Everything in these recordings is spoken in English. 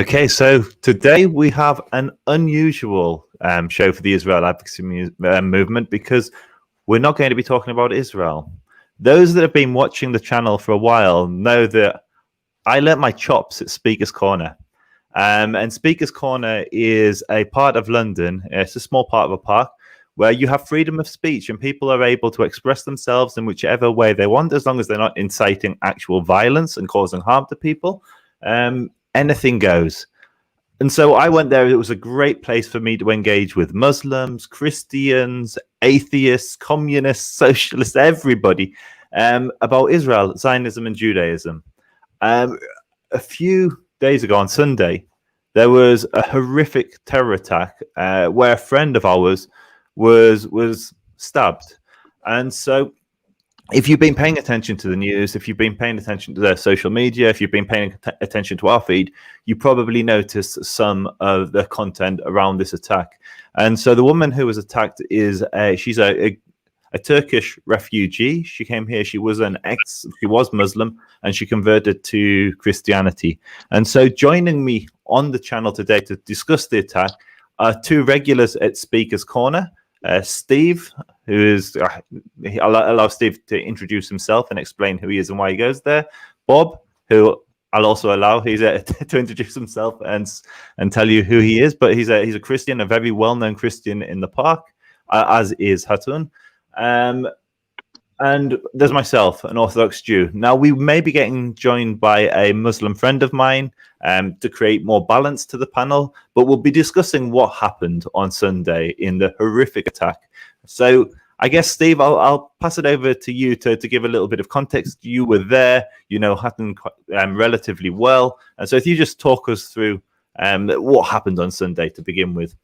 Okay, so today we have an unusual show for the Israel advocacy movement because we're not going to be talking about Israel. Those that have been watching the channel for a while know that I learnt my chops at Speaker's Corner. And Speaker's Corner is a part of London. It's a small part of a park where you have freedom of speech and people are able to express themselves in whichever way they want, as long as they're not inciting actual violence and causing harm to people. Anything goes. And so I went there. It was a great place for me to engage with Muslims, Christians, atheists, communists, socialists, everybody about Israel, Zionism, and Judaism. A few days ago on Sunday, there was a horrific terror attack where a friend of ours was stabbed. And so if you've been paying attention to the news, if you've been paying attention to their social media, if you've been paying attention to our feed, you probably noticed some of the content around this attack. And so the woman who was attacked is she's a Turkish refugee. She came here. She was Muslim, and she converted to Christianity. And so joining me on the channel today to discuss the attack are two regulars at Speaker's Corner. Steve, who is, I'll allow Steve to introduce himself and explain who he is and why he goes there. Bob, who I'll also allow to introduce himself and tell you who he is. But he's a Christian, a very well-known Christian in the park, as is Hatun. And there's myself, an Orthodox Jew. Now, we may be getting joined by a Muslim friend of mine to create more balance to the panel, but we'll be discussing what happened on Sunday in the horrific attack. So I guess, Steve, I'll pass it over to you to give a little bit of context. You were there, you know Hatun relatively well. And so if you just talk us through what happened on Sunday to begin with.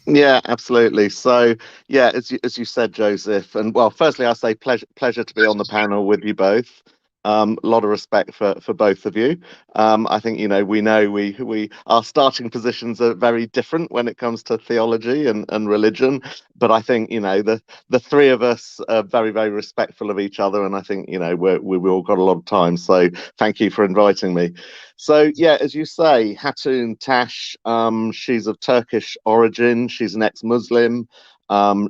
Yeah, absolutely. So, yeah, as you said, Joseph, and well, firstly, I say pleasure to be on the panel with you both. A lot of respect for both of you. I think we our starting positions are very different when it comes to theology and religion, but I think the three of us are very, very respectful of each other, and I think we've all got a lot of time. So thank you for inviting me. So yeah, as you say, Hatun Tash, she's of Turkish origin. She's an ex-Muslim.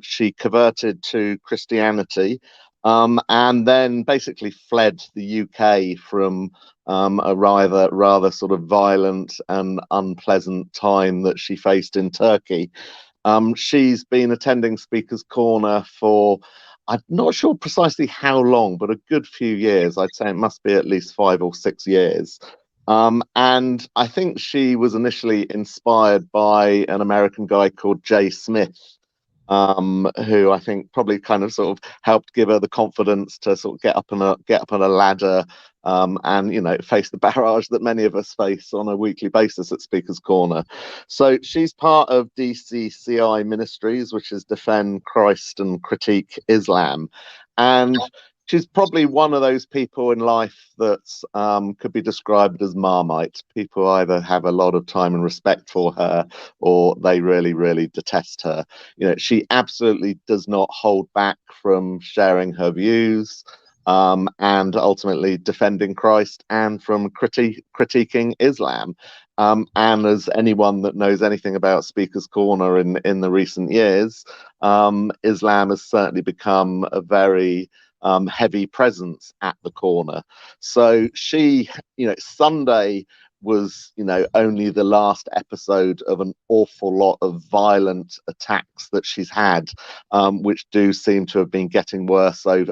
She converted to Christianity. And then basically fled the UK from a rather sort of violent and unpleasant time that she faced in Turkey. She's been attending Speaker's Corner for, I'm not sure precisely how long, but a good few years. I'd say it must be at least 5 or 6 years. And I think she was initially inspired by an American guy called Jay Smith, who I think probably kind of sort of helped give her the confidence to sort of get up on a ladder and face the barrage that many of us face on a weekly basis at Speaker's Corner. So she's part of DCCI Ministries, which is Defend Christ and Critique Islam, and she's probably one of those people in life that could be described as Marmite. People either have a lot of time and respect for her, or they really, really detest her. She absolutely does not hold back from sharing her views and ultimately defending Christ and from critiquing Islam. And as anyone that knows anything about Speaker's Corner in the recent years, Islam has certainly become a very heavy presence at the corner. So she, Sunday was, only the last episode of an awful lot of violent attacks that she's had, which do seem to have been getting worse over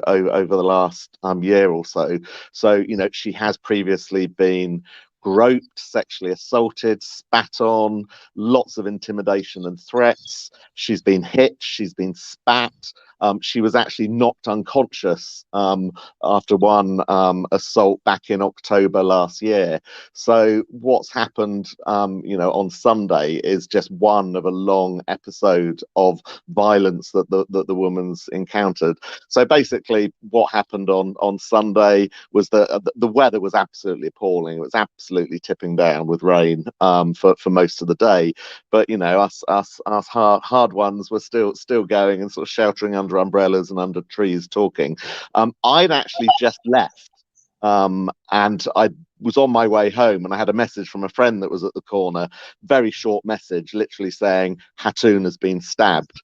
the last year or so. So, she has previously been groped, sexually assaulted, spat on, lots of intimidation and threats. She's been hit, she's been spat. She was actually knocked unconscious after one assault back in October last year. So what's happened, on Sunday is just one of a long episode of violence that the woman's encountered. So basically, what happened on Sunday was that the weather was absolutely appalling. It was absolutely tipping down with rain for most of the day. But us hard ones were still going and sort of sheltering under umbrellas and under trees talking. I'd actually just left And I was on my way home and I had a message from a friend that was at the corner, very short message, literally saying Hatun has been stabbed.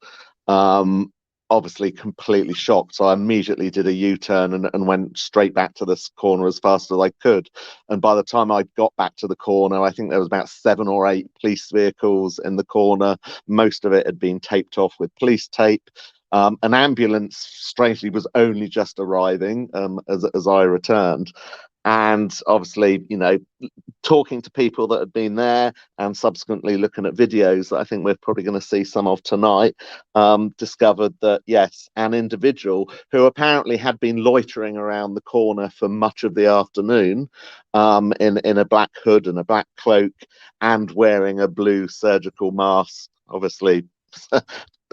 Obviously completely shocked. So I immediately did a U-turn and went straight back to this corner as fast as I could. And by the time I got back to the corner, I think there was about 7 or 8 police vehicles in the corner. Most of it had been taped off with police tape. An ambulance, strangely, was only just arriving as I returned. And obviously, talking to people that had been there and subsequently looking at videos that I think we're probably going to see some of tonight, discovered that, yes, an individual who apparently had been loitering around the corner for much of the afternoon in a black hood and a black cloak and wearing a blue surgical mask, obviously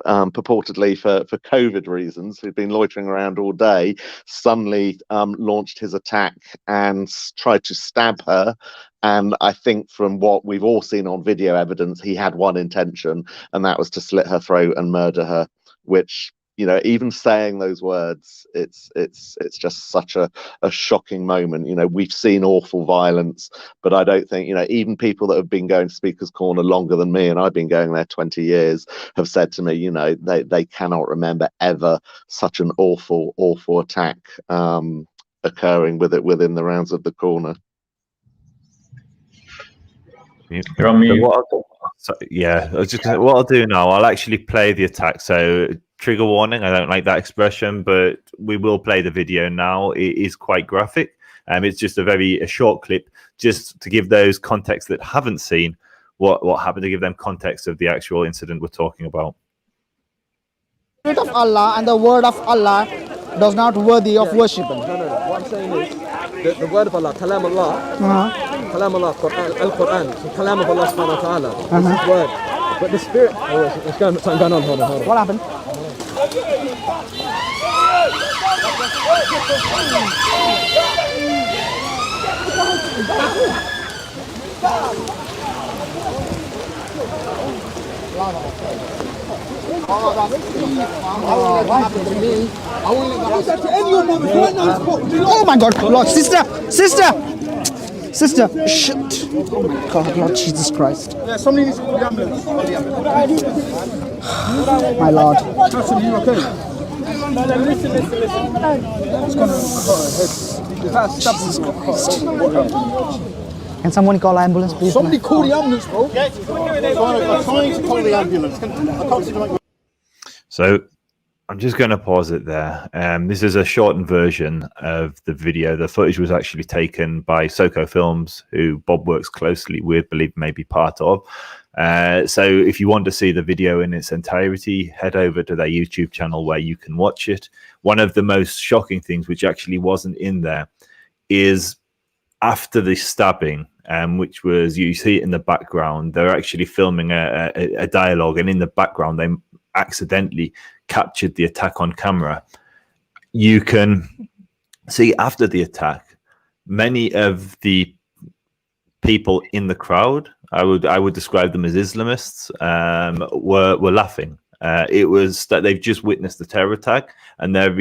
purportedly for COVID reasons, who'd been loitering around all day, suddenly launched his attack and tried to stab her. And I think from what we've all seen on video evidence, he had one intention, and that was to slit her throat and murder her, which, even saying those words, it's just such a shocking moment. We've seen awful violence, but I don't think, even people that have been going to Speaker's Corner longer than me, and I've been going there 20 years, have said to me, they cannot remember ever such an awful attack occurring within the rounds of the corner. You're on mute. What I'll do now, I'll actually play the attack. So trigger warning, I don't like that expression, but we will play the video now. It is quite graphic. It's just a short clip, just to give those context that haven't seen what happened, to give them context of the actual incident we're talking about. The Spirit of Allah and the word of Allah does not worthy of worship. No. What I'm saying is the word of Allah, Kalam Allah, Kalam Allah, Al-Quran, the Kalam of Allah subhanahu wa ta'ala, this is word. But the spirit, it's something going on, hold on. What happened? Oh my God, Lord, sister, shit. Oh my God, Lord Jesus Christ. Yeah, somebody needs to call the ambulance. My Lord. Jassem, you okay? No, listen. Can someone call ambulance, please? Somebody call the ambulance, bro. Yeah, I'm trying to call the ambulance. I can't see the. So I'm just going to pause it there. This is a shortened version of the video. The footage was actually taken by Soko Films, who Bob works closely with, believe maybe part of. So if you want to see the video in its entirety, head over to their YouTube channel where you can watch it. One of the most shocking things, which actually wasn't in there, is after the stabbing, which was, you see it in the background, they're actually filming a dialogue, and in the background they accidentally captured the attack on camera. You can see after the attack, many of the people in the crowd, I would describe them as Islamists, were laughing. It was that they've just witnessed the terror attack, and their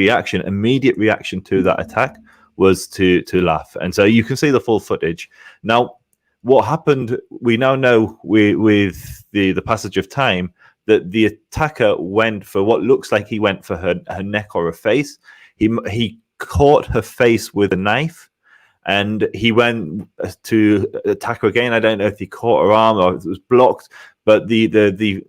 immediate reaction to that attack was to laugh. And so you can see the full footage. Now, what happened, we now know with the passage of time, that the attacker went for what looks like he went for her neck or her face. He caught her face with a knife, and he went to attack her again. I don't know if he caught her arm or it was blocked, but the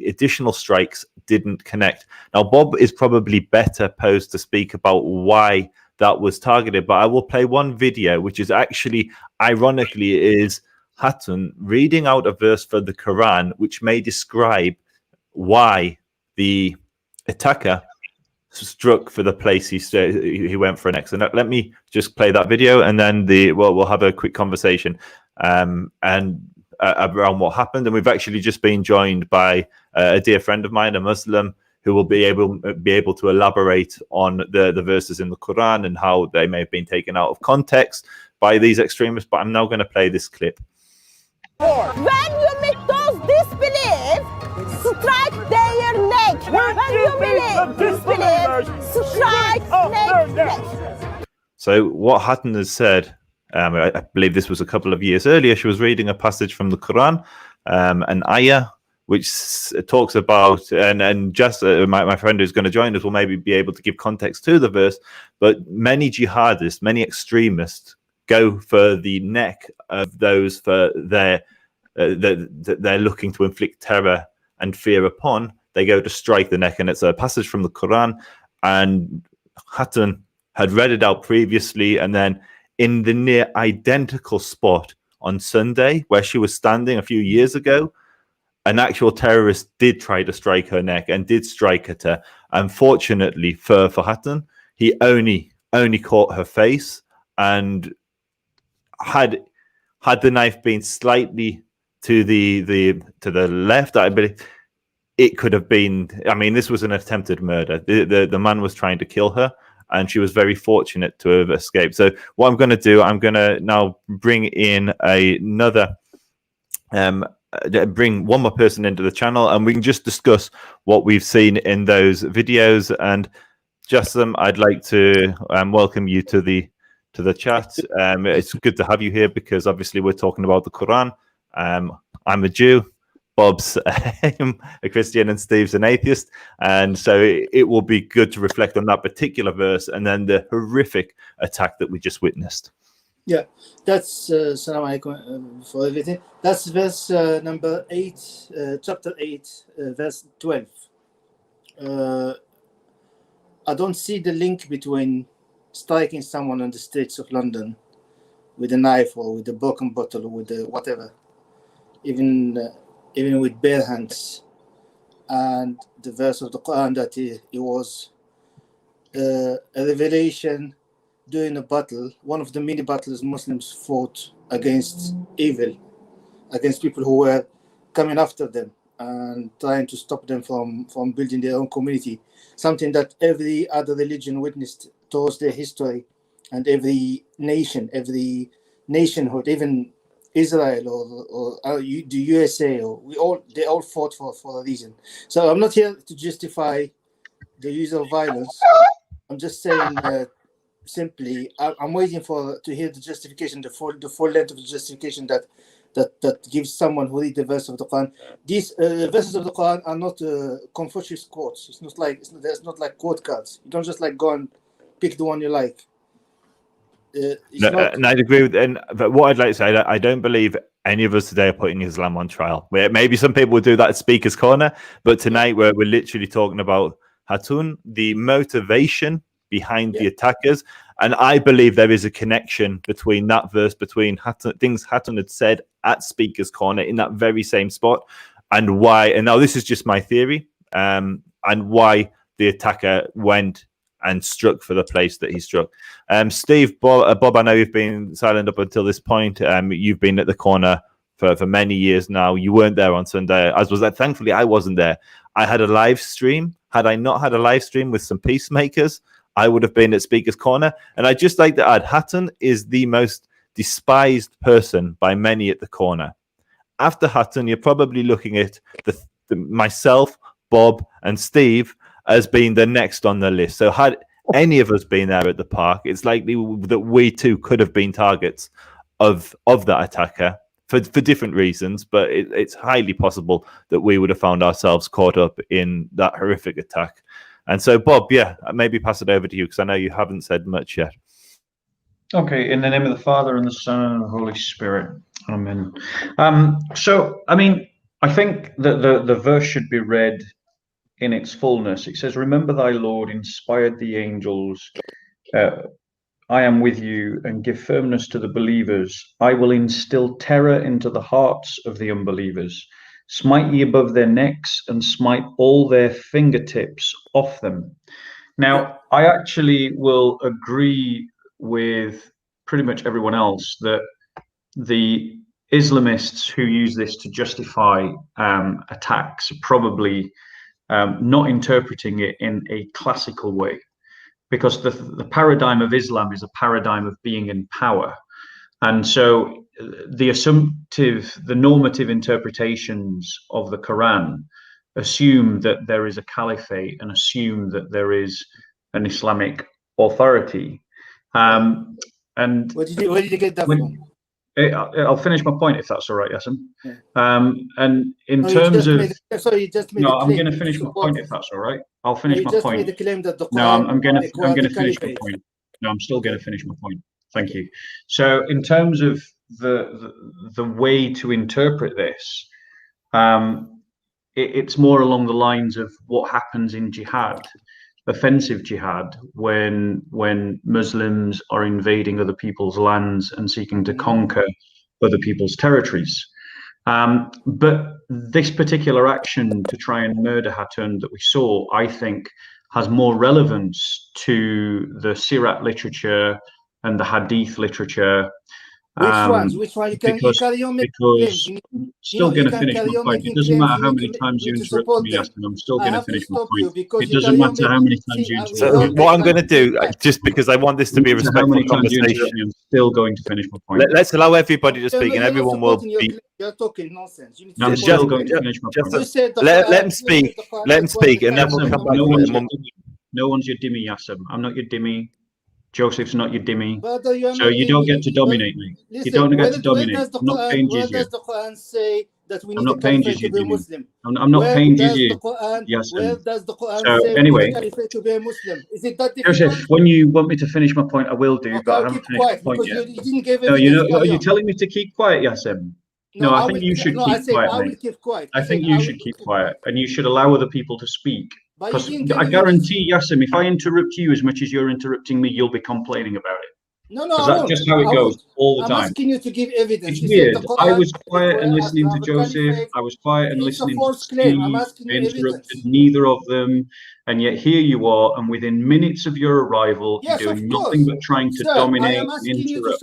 additional strikes didn't connect. Now, Bob is probably better posed to speak about why that was targeted, but I will play one video, which is actually, ironically, is Hatun reading out a verse for the Quran, which may describe why the attacker struck for the place he went for next. And let me just play that video, and then we'll have a quick conversation and around what happened. And we've actually just been joined by a dear friend of mine, a Muslim, who will be able to elaborate on the verses in the Quran and how they may have been taken out of context by these extremists. But I'm now going to play this clip. When you meet those disbelieve, strike their neck. When you believe, disbelieve, strike their neck. So what Hatun has said, I believe this was a couple of years earlier, she was reading a passage from the Quran, an ayah, which talks about, and just my friend who's going to join us will maybe be able to give context to the verse, but many jihadists, many extremists go for the neck of those for their that they're looking to inflict terror and fear upon. They go to strike the neck, and it's a passage from the Quran, and Hatun had read it out previously, and then in the near identical spot on Sunday where she was standing a few years ago, an actual terrorist did try to strike her neck and did strike at her. Unfortunately for Hatun, he only caught her face, and had the knife been slightly to the left, I believe it could have been. I mean, this was an attempted murder. The man was trying to kill her, and she was very fortunate to have escaped. So what I'm going to do, I'm going to now bring in another. Bring one more person into the channel, and we can just discuss what we've seen in those videos. And Jassem, I'd like to welcome you to the chat. It's good to have you here because obviously we're talking about the Quran. I'm a Jew, Bob's a Christian, and Steve's an atheist, and so it will be good to reflect on that particular verse and then the horrific attack that we just witnessed. Yeah, that's Salam alaikum for everything. That's verse number 8, chapter 8, verse 12. I don't see the link between striking someone on the streets of London with a knife or with a broken bottle or with whatever, even with bare hands, and the verse of the Quran that it was a revelation during a battle, one of the many battles Muslims fought against evil, against people who were coming after them and trying to stop them from building their own community, something that every other religion witnessed towards their history, and every nation, every nationhood, even Israel or the USA, they all fought for a reason. So I'm not here to justify the use of violence. I'm just saying simply, I'm waiting to hear the justification, the full length of the justification that gives someone who read the verse of the Quran. These verses of the Quran are not Confucius quotes. There's not like quote cards. You don't just like go and pick the one you like. And I'd agree with, but what I'd like to say, I don't believe any of us today are putting Islam on trial. Maybe some people will do that at Speaker's Corner, but tonight we're literally talking about Hatun, the motivation behind the attackers, and I believe there is a connection between that verse, between things Hatun had said at Speaker's Corner in that very same spot, and why. And now this is just my theory, and why the attacker went and struck for the place that he struck. Steve, Bob, I know you've been silent up until this point. You've been at the corner for many years now. You weren't there on Sunday, as was that. Thankfully, I wasn't there. I had a live stream. Had I not had a live stream with some peacemakers, I would have been at Speaker's Corner. And I'd just like to add, Hatun is the most despised person by many at the corner. After Hatun, you're probably looking at myself, Bob, and Steve as being the next on the list. So had any of us been there at the park, it's likely that we too could have been targets of that attacker for different reasons, but it's highly possible that we would have found ourselves caught up in that horrific attack. And so, Bob, maybe pass it over to you, because I know you haven't said much yet. Okay, in the name of the Father, and the Son, and the Holy Spirit. Amen. So, I mean, I think that the verse should be read in its fullness. It says, "Remember thy Lord inspired the angels. I am with you, and give firmness to the believers. I will instill terror into the hearts of the unbelievers. Smite ye above their necks, and smite all their fingertips off them." Now, I actually will agree with pretty much everyone else that the Islamists who use this to justify attacks are probably not interpreting it in a classical way, because the paradigm of Islam is a paradigm of being in power. And so the normative interpretations of the Quran assume that there is a caliphate and assume that there is an Islamic authority. And where did you get that from? I'll finish my point if that's all right, Yassem. Yeah. And in No, terms of you just made no, a I'm claim going to finish my point if that's all right. I'll finish my just point. made the claim that the No, Quran I'm going to finish my caliphate. point. No, I'm still going to finish my point. Thank you. So, in terms of the way to interpret this, it's more along the lines of what happens in jihad, offensive jihad, when Muslims are invading other people's lands and seeking to conquer other people's territories. But this particular action to try and murder Hatun that we saw, I think, has more relevance to the Sirat literature and the Hadith literature. Which one? You carry on making claims. I'm still going to finish my point. It doesn't matter how many times you interrupt me, Yassem. I'm still going to finish my point. It doesn't matter how many times you interrupt me. So what I'm going to do, just because I want this to be a respectful conversation, I'm still going to finish my point. Let's allow everybody to speak, and everyone will be. You're talking nonsense. I'm still going to finish my point. Let him speak. Let him speak, and then we'll come back. No one's your dhimmi, Yassem. I'm not your dhimmi. Joseph's not your dhimmi, so you don't get to dominate me. You don't get to dominate. I'm not paying jizya. Where does the Quran say that we need I'm not paying to be Muslim? I'm not paying jizya. Where does the Quran so say anyway, to be a Muslim? Is it that difficult? Joseph, when you want me to finish my point, I will do, okay, but I haven't finished my point yet. You didn't give no, are you telling me to keep quiet, Yassem? No, I think you should keep quiet. I will keep quiet. I think you should keep quiet, and you should allow other people to speak. Because I guarantee, Yassem, if I interrupt you as much as you're interrupting me, you'll be complaining about it. No, that's just how it goes all the time. I'm asking you to give evidence. It's weird. I was quiet and listening to Joseph. I was quiet and listening to Steve. I interrupted neither of them. And yet here you are, and within minutes of your arrival, you're doing nothing but trying to dominate and interrupt.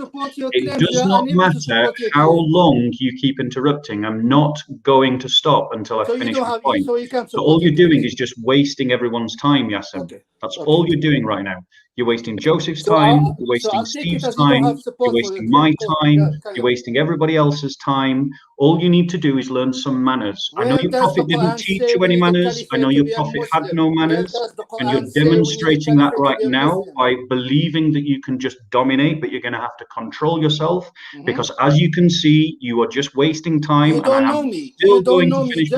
It does not matter how long you keep interrupting. I'm not going to stop until I finish my point. So all you're doing is just wasting everyone's time, Yassem. That's all you're doing right now. You're wasting Joseph's time, you're wasting Steve's time, you're wasting my time, you're wasting everybody else's time. All you need to do is learn some manners. I know your prophet didn't teach you any manners. I know your prophet had no manners. And you're demonstrating that right now by believing that you can just dominate, but you're going to have to control yourself. Because as you can see, you are just wasting time. And I'm still going to finish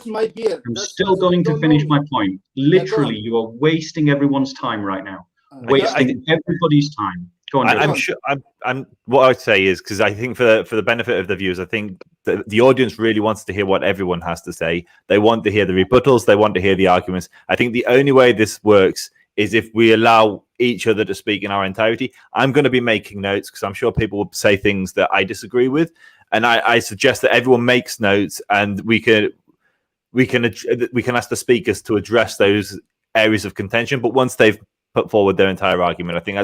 my point. I'm still going to finish my point. Literally, you are wasting everyone's time right now. Wasting everybody's time. Go on, I'm sure. I'm. What I'd say is, because I think for the benefit of the viewers, I think the audience really wants to hear what everyone has to say. They want to hear the rebuttals. They want to hear the arguments. I think the only way this works is if we allow each other to speak in our entirety. I'm going to be making notes because I'm sure people will say things that I disagree with, and I suggest that everyone makes notes, and we can ask the speakers to address those areas of contention. But once they've put forward their entire argument, I think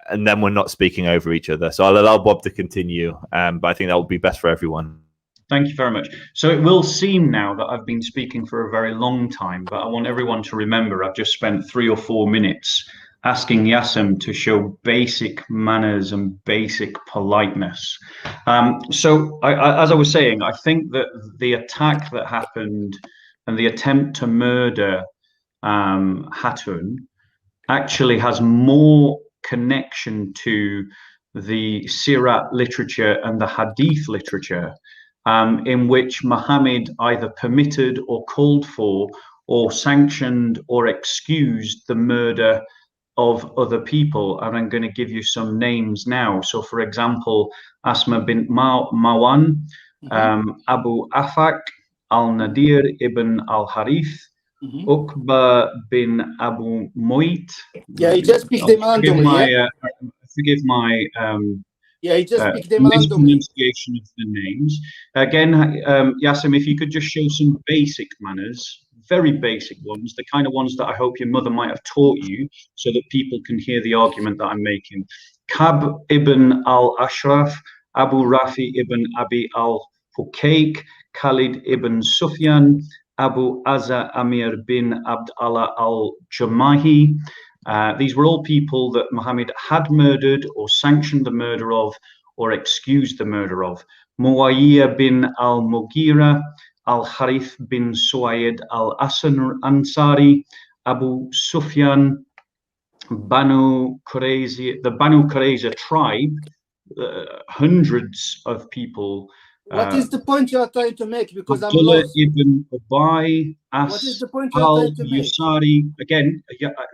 and then we're not speaking over each other. So I'll allow Bob to continue, but I think that will be best for everyone. Thank you very much. So it will seem now that I've been speaking for a very long time, but I want everyone to remember I've just spent 3 or 4 minutes asking Yassem to show basic manners and basic politeness. So as I was saying, I think that the attack that happened and the attempt to murder Hatun actually has more connection to the Sirat literature and the Hadith literature, in which Muhammad either permitted or called for or sanctioned or excused the murder of other people. And I'm going to give you some names now. So, for example, Asma bint Mawan, Abu Afaq, Al-Nadir ibn al-Harith, Uqba bin Abu Mu'ayt. Yeah, he just picked them randomly. Forgive my he just picked them randomly. Mispronunciation of the names. Again, Yassem, if you could just show some basic manners, very basic ones, the kind of ones that I hope your mother might have taught you, so that people can hear the argument that I'm making. Kab ibn al-Ashraf, Abu Rafi ibn Abi al-Hukayk, Khalid ibn Sufyan, Abu Azza Amir bin Abd Allah al-Jamahi. These were all people that Muhammad had murdered or sanctioned the murder of or excused the murder of. Muawiyah bin al-Mughira, al-Harith bin Suwayd al-Ansari, Abu Sufyan, Banu Qurayza, the Banu Qurayza tribe, hundreds of people. What is the point you are trying to make? Because I'm Abdullah lost. ibn Ubay, What is the point you are Al trying to make? Yusari. Again,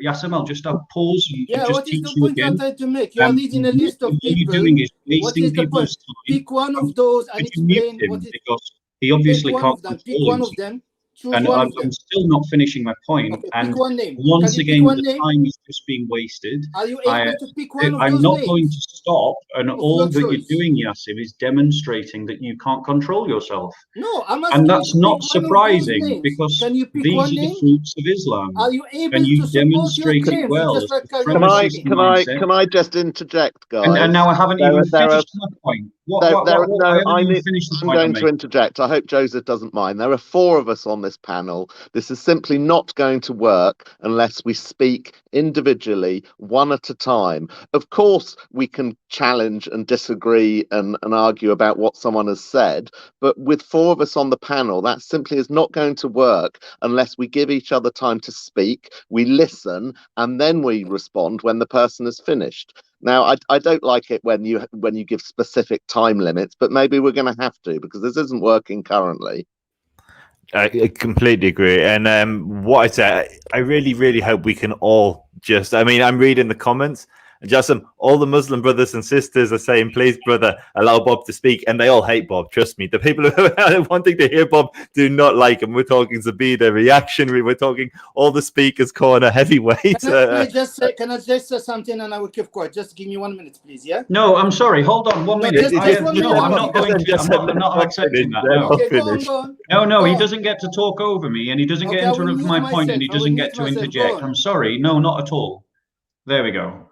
Yassem, I'll just pause and Yeah, just what is teach the you point you are again. trying to make? You are reading a list of All you're people. doing is What wasting is the people's point? time. Pick one of those and Could you mute explain him? what is. Because he Pick obviously one can't of them. Pick control one of himself. them. Choose And one I'm of them. still not finishing my point. Okay, And pick one name. once Can you pick again, one the name? time is just being wasted. Are you able to pick one of I'm those not going names to stop. And of all your that you're choice? doing, Yassir, is demonstrating that you can't control yourself. No, I'm And asking you that's to not pick one of those surprising names. because Can you pick these one are the name? fruits of Islam. Are you And able you to support your demonstrate it claims? You well just as like the carry on Can I supremacist talking. mindset. can I just interject, guys? And now I haven't even There are finished my point. no, I haven't even finished the I'm point I'm going to making. interject. I hope Joseph doesn't mind. There are 4 of us on this panel. This is simply not going to work unless we speak individually, one at a time. Of course, we can challenge and disagree and argue about what someone has said, but with 4 of us on the panel, that simply is not going to work unless we give each other time to speak, we listen, and then we respond when the person is finished. Now, I don't like it when you give specific time limits, but maybe we're going to have to because this isn't working currently. I completely agree. And what I say, I really, really hope we can all just, I mean, I'm reading the comments. And Jassem, all the Muslim brothers and sisters are saying, please, brother, allow Bob to speak. And they all hate Bob. Trust me. The people who are wanting to hear Bob do not like him. We're talking Zabida, reactionary. We're talking all the speakers corner, heavyweight. Can I just say something and I will keep quiet? Just give me 1 minute, please. Yeah. No, I'm sorry. Hold on 1 minute. Just 1 minute. I'm not going to. I'm not accepting that. No. Okay, go on. No, Go he on. doesn't get to talk over me, and he doesn't get Okay, I will interrupt mute my point, and he myself. I will doesn't mute get to myself. Go interject. on. I'm sorry. No, not at all. There we go.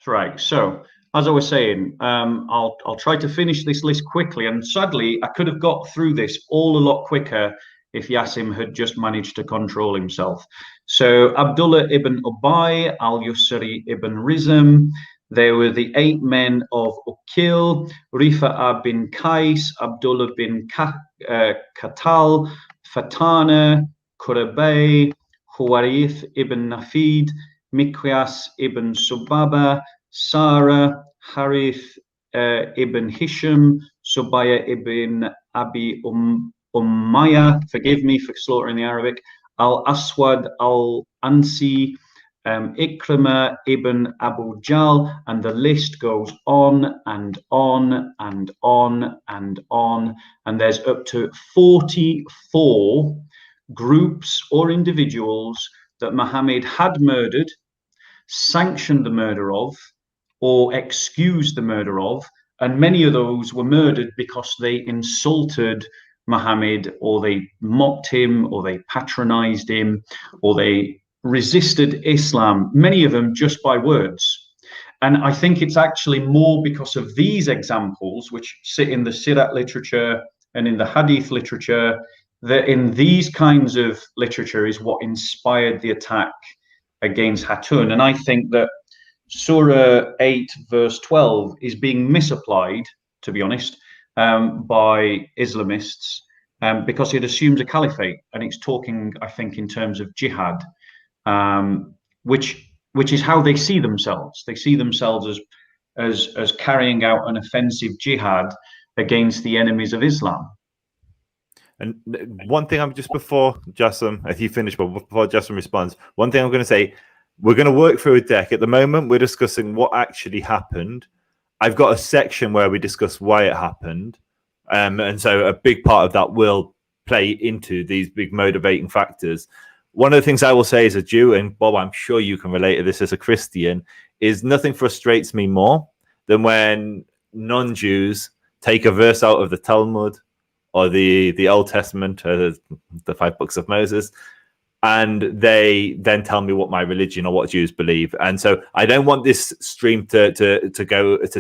Right. So, as I was saying, I'll try to finish this list quickly. And sadly, I could have got through this all a lot quicker if Yassem had just managed to control himself. So, Abdullah ibn Ubay, Al-Yusri ibn Rizm, they were the 8 men of Uqil, Rifa'a bin Qais, Abdullah bin Katal, Fatana, Qurabay, Huwarith ibn Nafid, Miqyas ibn Subaba, Sarah, Harith ibn Hisham, Subaya ibn Abi Umayyah, forgive me for slaughtering the Arabic, Al-Aswad al-Ansi, Ikrimah ibn Abu Jal, and the list goes on and on and on and on. And there's up to 44 groups or individuals that Muhammad had murdered, sanctioned the murder of, or excused the murder of, and many of those were murdered because they insulted Muhammad, or they mocked him, or they patronized him, or they resisted Islam, many of them just by words. And I think it's actually more because of these examples, which sit in the Sirat literature and in the Hadith literature, that in these kinds of literature is what inspired the attack against Hatun. And I think that Surah 8, verse 12 is being misapplied, to be honest, by Islamists, because it assumes a caliphate, and it's talking, I think, in terms of jihad, which is how they see themselves. They see themselves as carrying out an offensive jihad against the enemies of Islam. And one thing I'm just before Jassem, if you finish, but before Jassem responds, one thing I'm going to say, we're going to work through a deck. At the moment, we're discussing what actually happened. I've got a section where we discuss why it happened. And so a big part of that will play into these big motivating factors. One of the things I will say as a Jew, and Bob, I'm sure you can relate to this as a Christian, is nothing frustrates me more than when non-Jews take a verse out of the Talmud or the Old Testament, the 5 books of Moses, and they then tell me what my religion or what Jews believe. And so I don't want this stream to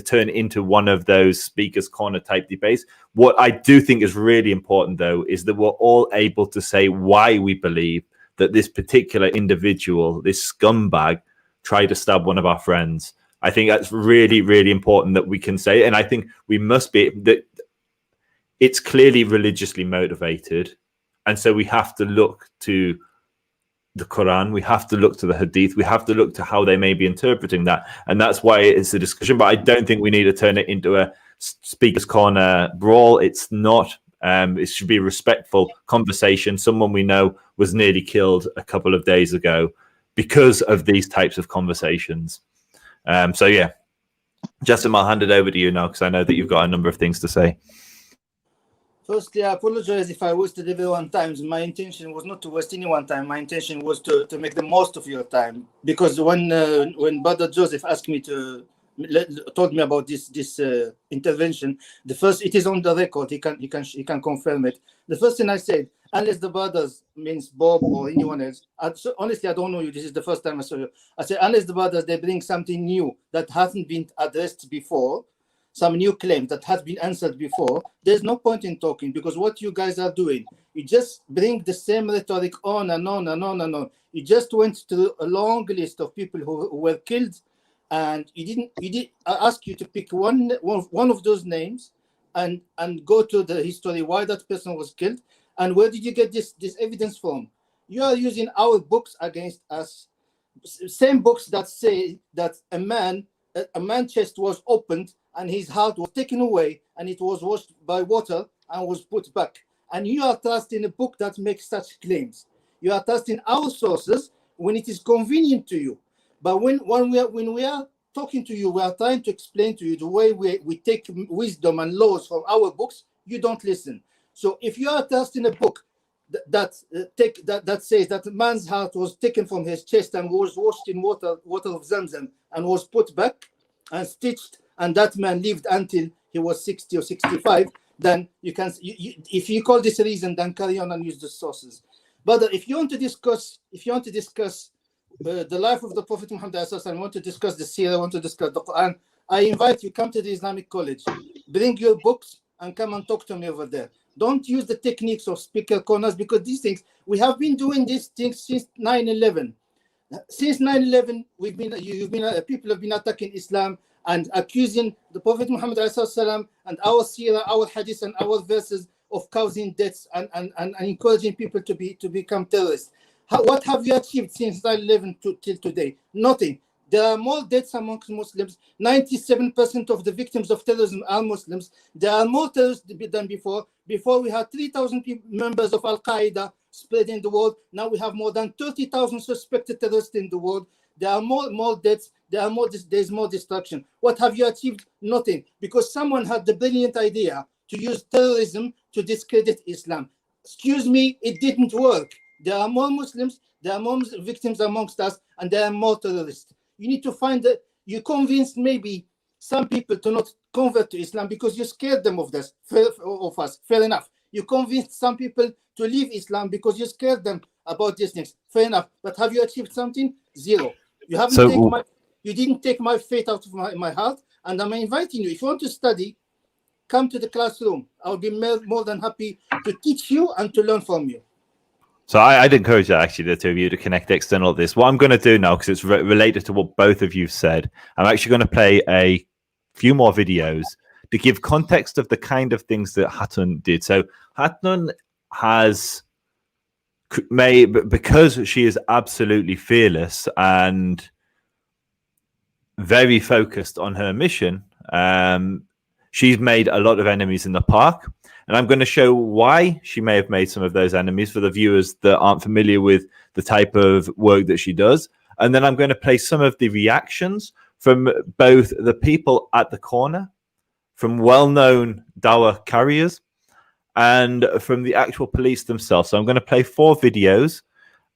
turn into one of those speakers corner type debates. What I do think is really important, though, is that we're all able to say why we believe that this particular individual, this scumbag, tried to stab one of our friends. I think that's really, really important that we can say. And I think we must be that it's clearly religiously motivated. And so we have to look to the Quran. We have to look to the Hadith. We have to look to how they may be interpreting that, and that's why it's a discussion. But I don't think we need to turn it into a speaker's corner brawl. It's not. It should be a respectful conversation. Someone we know was nearly killed a couple of days ago because of these types of conversations. So yeah, Jassem, I'll hand it over to you now because I know that you've got a number of things to say. Firstly, I apologize if I wasted everyone's time. My intention was not to waste anyone's time. My intention was to make the most of your time. Because when Brother Joseph asked me told me about this intervention, the first, it is on the record. He can confirm it. The first thing I said, unless the brothers means Bob or anyone else. Honestly, I don't know you. This is the first time I saw you. I said, unless the brothers they bring something new that hasn't been addressed before, some new claim that has been answered before, there's no point in talking, because what you guys are doing, you just bring the same rhetoric on and on and on and on. You just went through a long list of people who were killed, and I ask you to pick one of those names and go to the history why that person was killed, and where did you get this evidence from? You are using our books against us, same books that say that a man's chest was opened and his heart was taken away and it was washed by water and was put back. And you are trusting a book that makes such claims. You are trusting our sources when it is convenient to you. But when we are talking to you, we are trying to explain to you the way we take wisdom and laws from our books, you don't listen. So if you are trusting a book that says that a man's heart was taken from his chest and was washed in water of Zamzam and was put back and stitched, and that man lived until he was 60 or 65, then you can, if you call this a reason, then carry on and use the sources. But if you want to discuss, the life of the Prophet Muhammad, want to discuss the Seerah, want to discuss the Quran, I invite you, come to the Islamic College, bring your books and come and talk to me over there. Don't use the techniques of speaker corners, because these things, we have been doing these things since 9/11. Since 9/11, people have been attacking Islam and accusing the Prophet Muhammad and our seerah, our hadith, and our verses of causing deaths and encouraging people to become terrorists. What have you achieved since 9/11 till today? Nothing. There are more deaths amongst Muslims. 97% of the victims of terrorism are Muslims. There are more terrorists than before. Before we had 3,000 members of Al-Qaeda spread in the world. Now we have more than 30,000 suspected terrorists in the world. There are more deaths. There's more destruction. What have you achieved? Nothing. Because someone had the brilliant idea to use terrorism to discredit Islam. Excuse me, it didn't work. There are more Muslims, there are more victims amongst us, and there are more terrorists. You need to find that you convinced maybe some people to not convert to Islam because you scared them of us. Fair enough. You convinced some people to leave Islam because you scared them about these things. Fair enough. But have you achieved something? Zero. You didn't take my faith out of my heart, and I'm inviting you. If you want to study, come to the classroom. I'll be more than happy to teach you and to learn from you. So I'd encourage actually the two of you to connect external to this. What I'm going to do now, because it's related to what both of you said, I'm actually going to play a few more videos to give context of the kind of things that Hatun did. So Hatun has made, because she is absolutely fearless and very focused on her mission, she's made a lot of enemies in the park. And I'm going to show why she may have made some of those enemies for the viewers that aren't familiar with the type of work that she does. And then I'm going to play some of the reactions from both the people at the corner, from well-known dawah carriers, and from the actual police themselves. So I'm going to play 4 videos,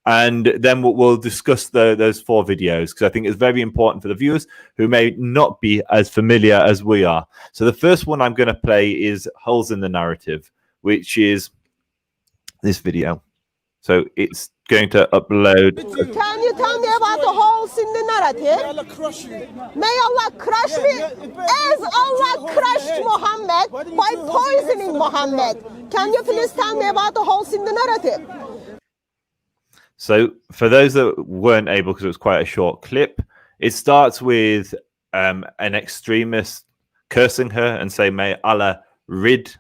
and then we'll discuss those 4 videos, because I think it's very important for the viewers who may not be as familiar as we are. So the first one I'm going to play is Holes in the Narrative, which is this video. So it's going to upload. Can you tell me about the holes in the narrative? May Allah crush you. May Allah crush me as Allah crushed Muhammad by poisoning Muhammad. Can you please tell me about the holes in the narrative? So for those that weren't able, because it was quite a short clip, it starts with an extremist cursing her and saying, may Allah rid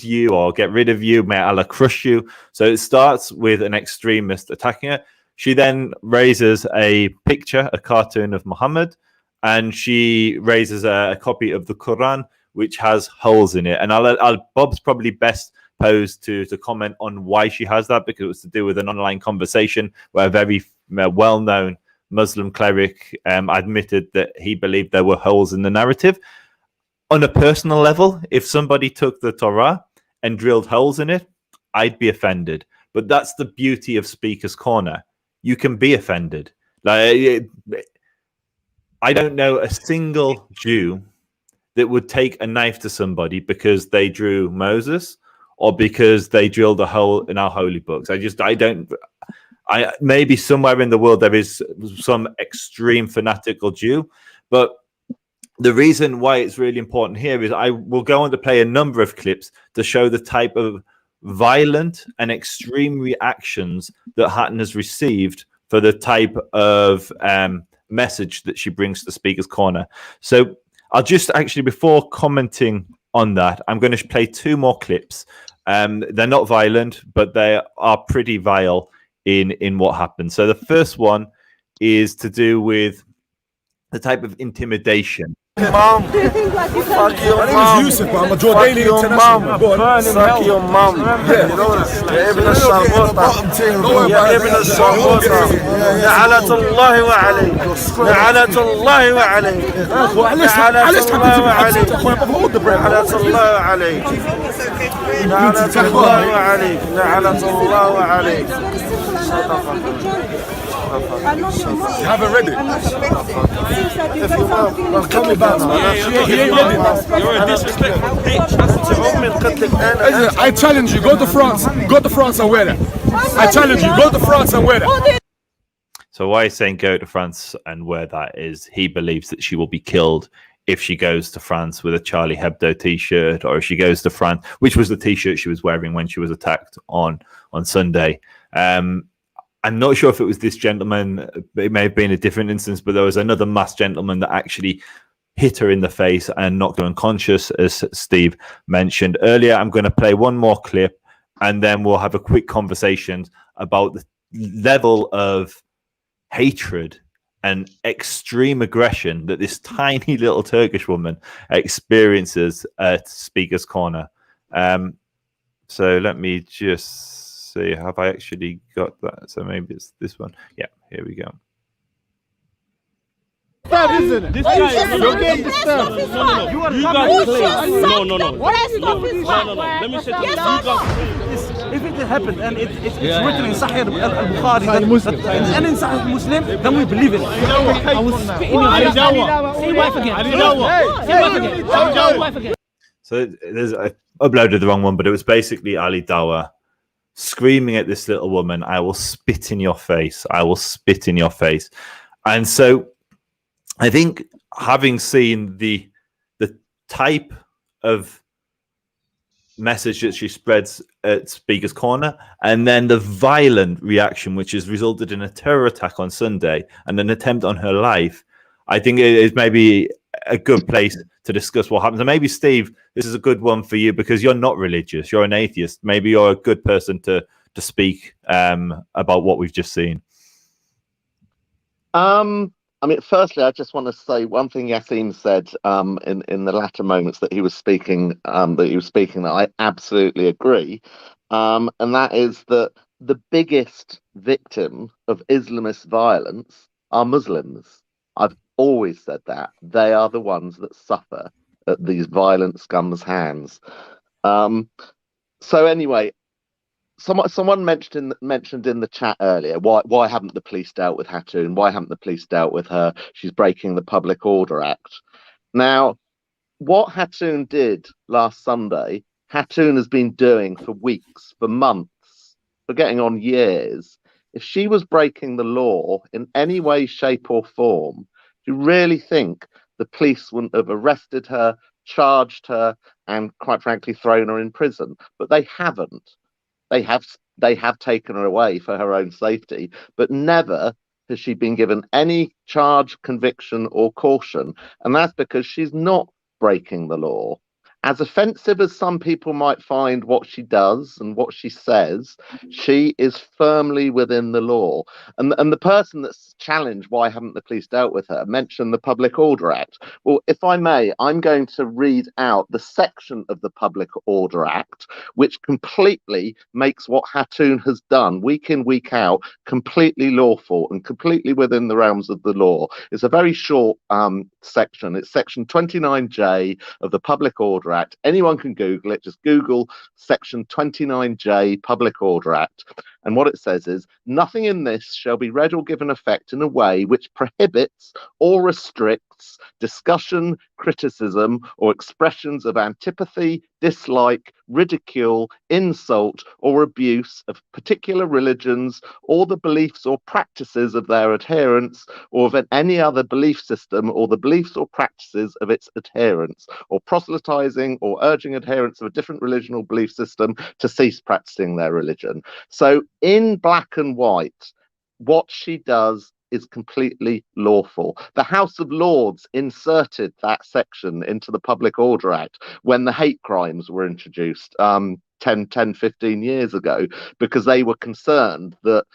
you or get rid of you, may Allah crush you. So it starts with an extremist attacking her. She then raises a picture, a cartoon of Muhammad, and she raises a copy of the Quran which has holes in it. And Bob's probably best posed to comment on why she has that, because it was to do with an online conversation where a very well-known Muslim cleric admitted that he believed there were holes in the narrative. On a personal level, if somebody took the Torah and drilled holes in it, I'd be offended. But that's the beauty of Speaker's Corner. You can be offended. Like, I don't know a single Jew that would take a knife to somebody because they drew Moses or because they drilled a hole in our holy books. Maybe somewhere in the world there is some extreme fanatical Jew, but the reason why it's really important here is I will go on to play a number of clips to show the type of violent and extreme reactions that Hatun has received for the type of message that she brings to Speaker's Corner. So I'll just actually, before commenting on that, I'm going to play two more clips. They're not violent, but they are pretty vile in what happened. So the first one is to do with the type of intimidation. Mom, fuck your mom. Yusuf, I'm a Jordanian international. Suck your mom. يا ابن الشربوطة يا ابن الشربوطة لعنة الله وعليك لعنة الله وعليك لعنة الله وعليك لعنة الله وعليك لعنة الله وعليك لعنة الله وعليك. You haven't read it? Well, tell me about it. He ain't read it. You're a disrespectful bitch. I challenge you, go to France. Go to France and wear it. I challenge you, go to France and wear it. So why he's saying go to France and wear that is he believes that she will be killed if she goes to France with a Charlie Hebdo t-shirt, or if she goes to France, which was the t-shirt she was wearing when she was attacked on Sunday. I'm not sure if it was this gentleman. It may have been a different instance, but there was another masked gentleman that actually hit her in the face and knocked her unconscious, as Steve mentioned earlier. I'm going to play one more clip, and then we'll have a quick conversation about the level of hatred and extreme aggression that this tiny little Turkish woman experiences at Speaker's Corner. So let me just see, have I actually got that? So maybe it's this one. Yeah, here we go. That isn't it? This guy, you're getting disturbed. No. Let me say If it happened and it's written in Sahih al-Bukhari and in Sahih Muslim, then we believe it. I will spit in your face. Say your wife again. Say your wife again. So I uploaded the wrong one, but it was basically Ali Dawah screaming at this little woman, I will spit in your face. I will spit in your face. And so I think, having seen the type of message that she spreads at Speaker's Corner, and then the violent reaction which has resulted in a terror attack on Sunday and an attempt on her life, I think it is maybe a good place to discuss what happens. And maybe, Steve, this is a good one for you because you're not religious, you're an atheist. Maybe you're a good person to speak about what we've just seen. I mean, firstly, I just want to say one thing Jassem said in the latter moments that he was speaking, that I absolutely agree, and that is that the biggest victim of Islamist violence are Muslims. I've always said that. They are the ones that suffer at these violent scum's hands. So anyway, someone mentioned in the chat earlier, why haven't the police dealt with Hatun? Why haven't the police dealt with her? She's breaking the Public Order Act. Now, what Hatun did last Sunday, Hatun has been doing for weeks, for months, for getting on years. If she was breaking the law in any way, shape or form, do you really think the police wouldn't have arrested her, charged her, and quite frankly thrown her in prison? But they haven't. They have taken her away for her own safety, but never has she been given any charge, conviction, or caution. And that's because she's not breaking the law. as offensive as some people might find what she does and what she says, she is firmly within the law. And the person that's challenged why haven't the police dealt with her mentioned the Public Order Act. Well, if I may, I'm going to read out the section of the Public Order Act which completely makes what Hatun has done week in, week out, completely lawful and completely within the realms of the law. It's a very short section. It's section 29J of the Public Order Act. Anyone can Google it. Just Google section 29J Public Order Act. And what it says is, nothing in this shall be read or given effect in a way which prohibits or restricts discussion, criticism, or expressions of antipathy, dislike, ridicule, insult, or abuse of particular religions or the beliefs or practices of their adherents, or of any other belief system or the beliefs or practices of its adherents, or proselytizing or urging adherents of a different religion or belief system to cease practicing their religion. So in black and white, what she does is completely lawful. The House of Lords inserted that section into the Public Order Act when the hate crimes were introduced 15 years ago, because they were concerned that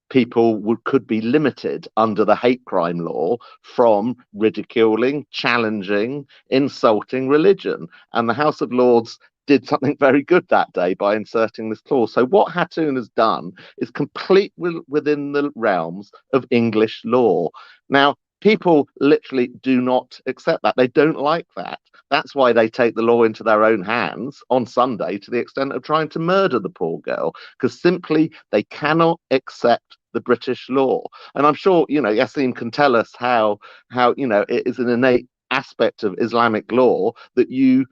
people could be limited under the hate crime law from ridiculing, challenging, insulting religion. And the House of Lords did something very good that day by inserting this clause. So what Hatun has done is complete within the realms of English law. Now, people literally do not accept that. They don't like that. That's why they take the law into their own hands on Sunday to the extent of trying to murder the poor girl, because simply they cannot accept the British law. And I'm sure, Jassem can tell us how it is an innate aspect of Islamic law that you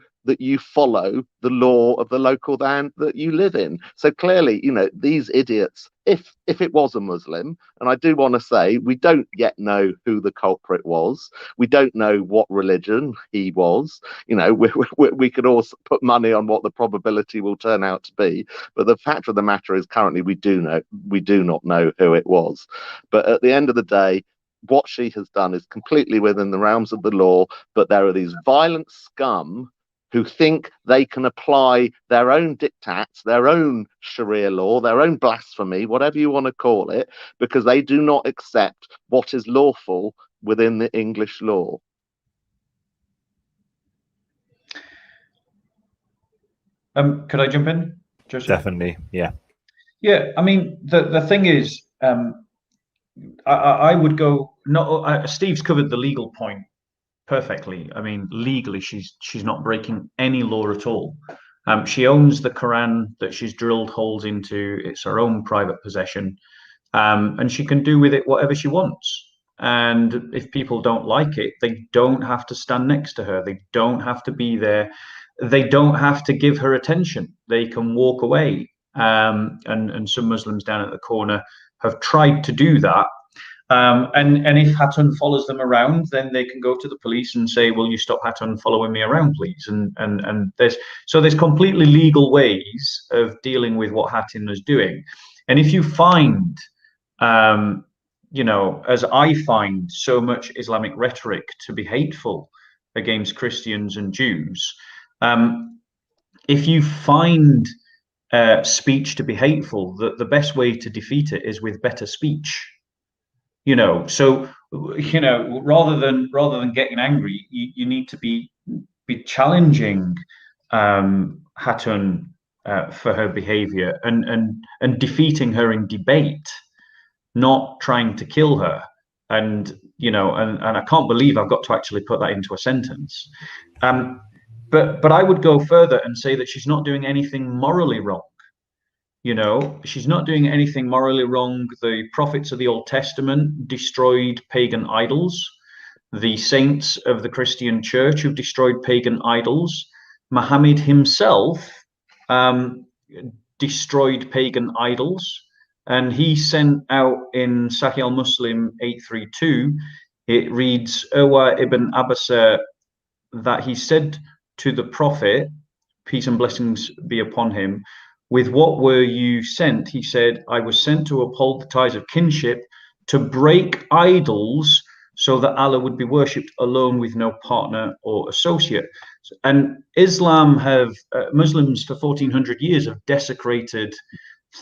follow the law of the local land that you live in. So clearly, these idiots, if it was a Muslim, and I do want to say we don't yet know who the culprit was, we don't know what religion he was, we could all put money on what the probability will turn out to be, but the fact of the matter is currently we do not know who it was. But at the end of the day, what she has done is completely within the realms of the law, but there are these violent scum who think they can apply their own diktats, their own Sharia law, their own blasphemy, whatever you want to call it, because they do not accept what is lawful within the English law. Could I jump in, Joseph? Definitely, yeah. Yeah, I mean, the thing is, I would go. Steve's covered the legal point perfectly. I mean, legally, she's not breaking any law at all. She owns the Quran that she's drilled holes into. It's her own private possession, and she can do with it whatever she wants. And if people don't like it, they don't have to stand next to her. They don't have to be there. They don't have to give her attention. They can walk away. And some Muslims down at the corner have tried to do that. And if Hatun follows them around, then they can go to the police and say, "Will you stop Hatun following me around, please?" And there's completely legal ways of dealing with what Hatun is doing. And if you find, as I find so much Islamic rhetoric to be hateful against Christians and Jews, if you find speech to be hateful, the best way to defeat it is with better speech. So rather than getting angry, you need to be challenging Hatun for her behavior and defeating her in debate, not trying to kill her. And I can't believe I've got to actually put that into a sentence. But I would go further and say that she's not doing anything morally wrong. She's not doing anything morally wrong. The prophets of the Old Testament destroyed pagan idols. The saints of the Christian church have destroyed pagan idols. Muhammad himself destroyed pagan idols. And he sent out in Sahih al-Muslim 832, it reads, Urwa ibn Abbasa, that he said to the Prophet, peace and blessings be upon him, "With what were you sent?" He said, "I was sent to uphold the ties of kinship, to break idols, so that Allah would be worshipped alone with no partner or associate. And Muslims for 1400 years have desecrated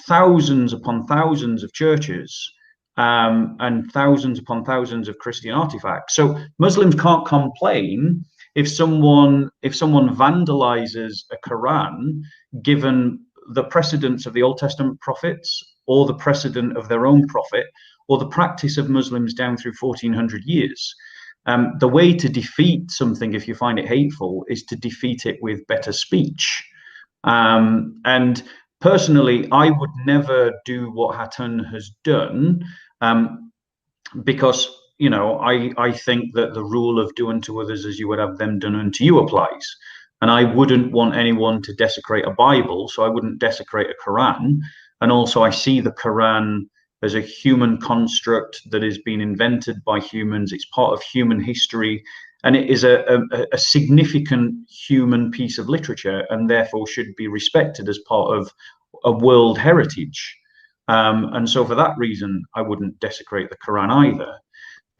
thousands upon thousands of churches, and thousands upon thousands of Christian artifacts. So Muslims can't complain if someone vandalizes a Quran, given the precedence of the Old Testament prophets, or the precedent of their own prophet, or the practice of Muslims down through 1400 years. The way to defeat something, if you find it hateful, is to defeat it with better speech. And personally, I would never do what Hatun has done, because, you know, I think that the rule of do unto others as you would have them done unto you applies. And I wouldn't want anyone to desecrate a Bible, so I wouldn't desecrate a Quran. And also I see the Quran as a human construct that has been invented by humans. It's part of human history, and it is a significant human piece of literature, and therefore should be respected as part of a world heritage. And so for that reason, I wouldn't desecrate the Quran either.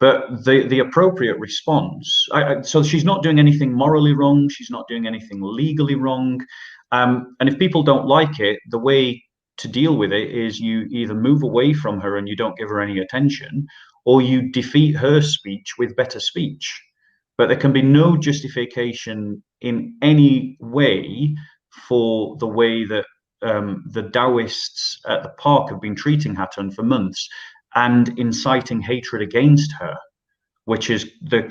But the appropriate response, so she's not doing anything morally wrong, she's not doing anything legally wrong. And if people don't like it, the way to deal with it is you either move away from her and you don't give her any attention, or you defeat her speech with better speech. But there can be no justification in any way for the way that the Taoists at the park have been treating Hatun for months, and inciting hatred against her, which is the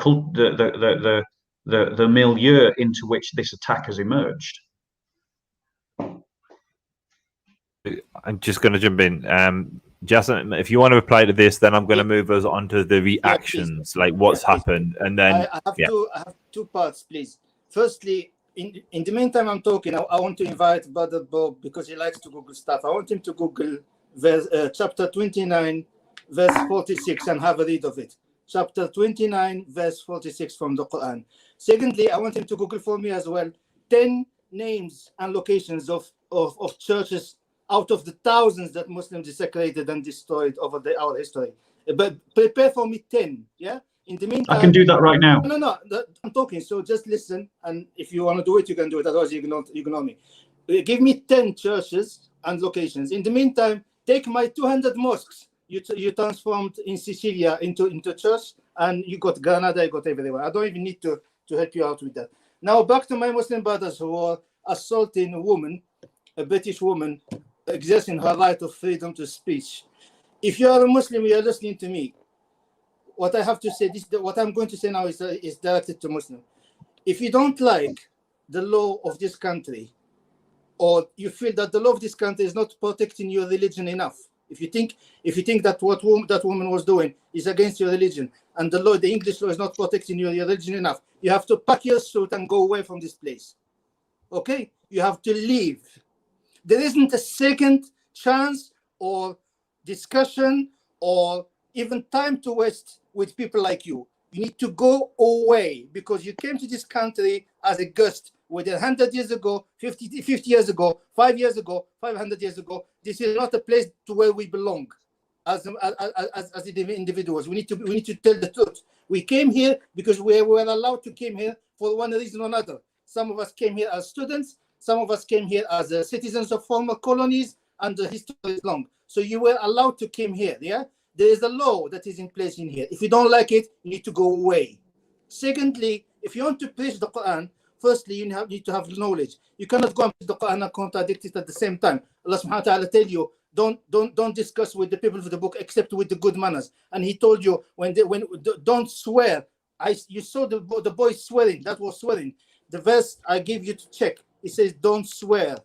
milieu into which this attack has emerged. I'm just going to jump in. Jassem, if you want to reply to this, then I'm going to move us on to the reactions, like what's happened, and then I have two parts, please. Firstly, in the meantime I'm talking, I want to invite Brother Bob, because he likes to Google stuff. I want him to Google chapter 29, verse 46, and have a read of it. Chapter 29, verse 46 from the Quran. Secondly, I want him to Google for me as well 10 names and locations of churches out of the thousands that Muslims desecrated and destroyed over our history. But prepare for me 10, yeah? In the meantime, I can do that right now. No, I'm talking, so just listen, and if you want to do it, you can do it, otherwise you ignore me. Give me 10 churches and locations. In the meantime, take my 200 mosques you transformed in Sicilia into church, and you got Granada, you got everywhere. I don't even need to help you out with that. Now back to my Muslim brothers who are assaulting a woman, a British woman, exerting her right of freedom to speech. If you are a Muslim, you are listening to me. What I have to say, what I'm going to say now is directed to Muslim. If you don't like the law of this country, or you feel that the law of this country is not protecting your religion enough, if you think that that woman was doing is against your religion, and the English law is not protecting your religion enough, you have to pack your suit and go away from this place. Okay? You have to leave. There isn't a second chance or discussion or even time to waste with people like you. You need to go away, because you came to this country as a guest, whether 100 years ago, 50 years ago, 5 years ago, 500 years ago. This is not a place to where we belong as individuals. We need to tell the truth. We came here because we were allowed to come here for one reason or another. Some of us came here as students. Some of us came here as citizens of former colonies, and the history is long. So you were allowed to come here, yeah? There is a law that is in place in here. If you don't like it, you need to go away. Secondly, if you want to preach the Quran, firstly, you need to have knowledge. You cannot go and preach the Quran and contradict it at the same time. Allah subhanahu wa ta'ala tell you, don't discuss with the people of the book except with the good manners. And he told you, don't swear. You saw the boy swearing. That was swearing. The verse I give you to check, it says, don't swear.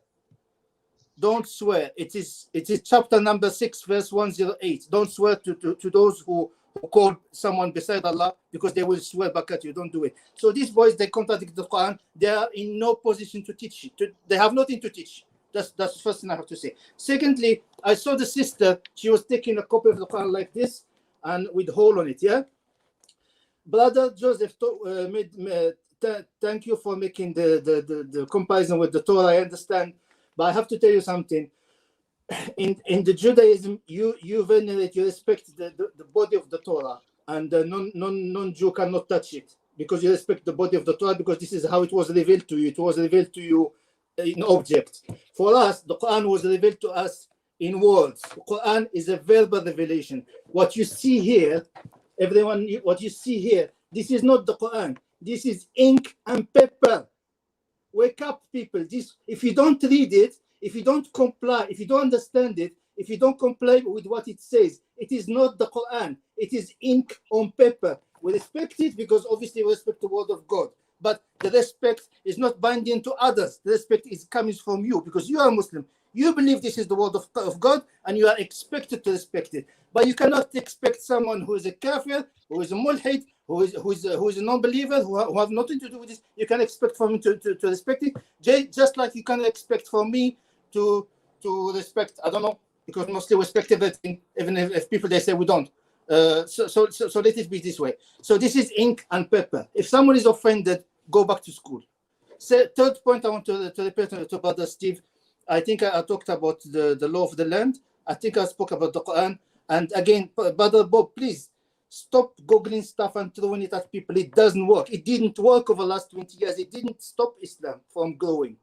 Don't swear. It is chapter number 6, verse 108. Don't swear to those who call someone beside Allah, because they will swear back at you. Don't do it. So these boys, they contradict the Quran. They are in no position to teach. They have nothing to teach. That's the first thing I have to say. Secondly, I saw the sister. She was taking a copy of the Quran like this, and with a hole on it. Yeah. Brother Joseph, thank you for making the comparison with the Torah. I understand. But I have to tell you something. In the Judaism, you venerate, you respect the body of the Torah. and non-Jew cannot touch it, because you respect the body of the Torah, because this is how it was revealed to you. It was revealed to you in object. For us, the Quran was revealed to us in words. The Quran is a verbal revelation. What you see here, everyone, what you see here, this is not the Quran. This is ink and paper. Wake up, people. This, if you don't read it, if you don't comply, if you don't understand it, if you don't comply with what it says, it is not the Quran. It is ink on paper. We respect it because obviously we respect the word of God. But the respect is not binding to others. The respect is coming from you because you are a Muslim. You believe this is the word of God, and you are expected to respect it. But you cannot expect someone who is a kafir, who is a mulhid, who is a non-believer, who have nothing to do with this. You can expect from him to respect it, just like you can expect from me to respect. I don't know, because mostly respect everything, even if people they say we don't. So let it be this way. So this is ink and paper. If someone is offended, go back to school. Third point I want to repeat to Brother Steve. I think I talked about the law of the land. I think I spoke about the Quran. And again, Brother Bob, please stop googling stuff and throwing it at people. It doesn't work. It didn't work over the last 20 years. It didn't stop Islam from growing.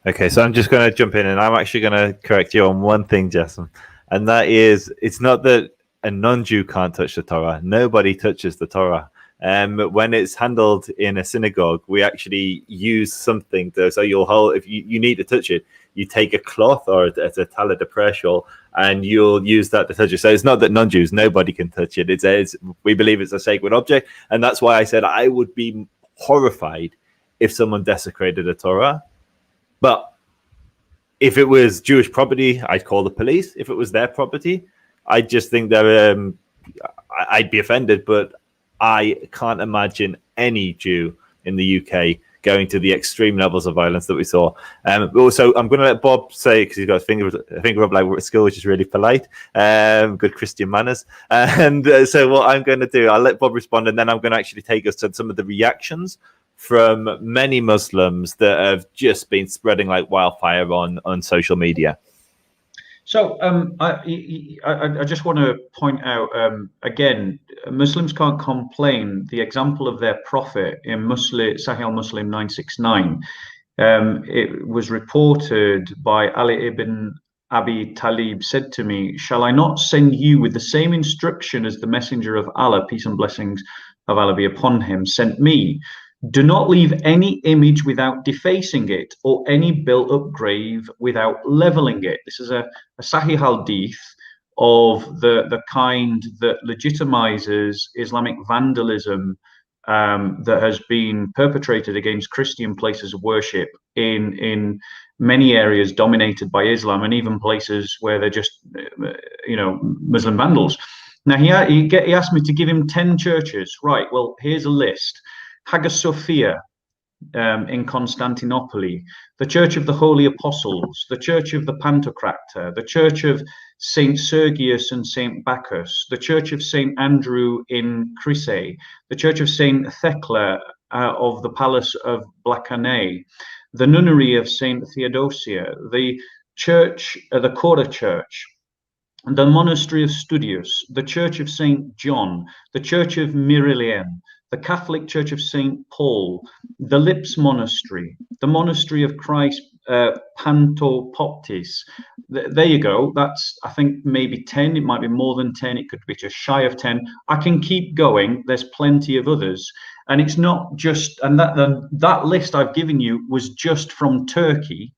Okay, so I'm just going to jump in, and I'm actually going to correct you on one thing, Jassem, and that is, it's not that a non-Jew can't touch the Torah. Nobody touches the Torah. When it's handled in a synagogue, we actually use something to, so you'll hold, if you need to touch it, you take a cloth or a talad, a prayer shawl, and you'll use that to touch it. So it's not that non-Jews, nobody can touch it. It's we believe it's a sacred object, and that's why I said I would be horrified if someone desecrated a Torah. But if it was Jewish property, I'd call the police. If it was their property, I just think that I'd be offended. But I can't imagine any Jew in the UK going to the extreme levels of violence that we saw. Also, I'm going to let Bob say, because he's got a finger up like we're at school, which is really polite, good Christian manners. And so what I'm going to do, I'll let Bob respond, and then I'm going to actually take us to some of the reactions from many Muslims that have just been spreading like wildfire on social media. So I just want to point out, again, Muslims can't complain. The example of their prophet in Sahih Muslim 969, it was reported by Ali ibn Abi Talib said to me, "Shall I not send you with the same instruction as the messenger of Allah, peace and blessings of Allah be upon him, sent me? Do not leave any image without defacing it, or any built-up grave without leveling it." This is a Sahih hadith of the kind that legitimizes Islamic vandalism that has been perpetrated against Christian places of worship in many areas dominated by Islam, and even places where they're just Muslim vandals. Now he asked me to give him 10 churches. Right, well, here's a list. Hagia Sophia in Constantinople, the Church of the Holy Apostles, the Church of the Pantocrator, the Church of Saint Sergius and Saint Bacchus, the Church of Saint Andrew in Chrysae, the Church of Saint Thecla of the Palace of Blacanay, the Nunnery of Saint Theodosia, the Church, the Cora Church, the Monastery of Studius, the Church of Saint John, the Church of Myrillian, the Catholic Church of St. Paul, the Lips Monastery, the Monastery of Christ Pantopoptis. There you go. That's, I think, maybe 10. It might be more than 10. It could be just shy of 10. I can keep going. There's plenty of others. And it's not just, and that list I've given you was just from Turkey,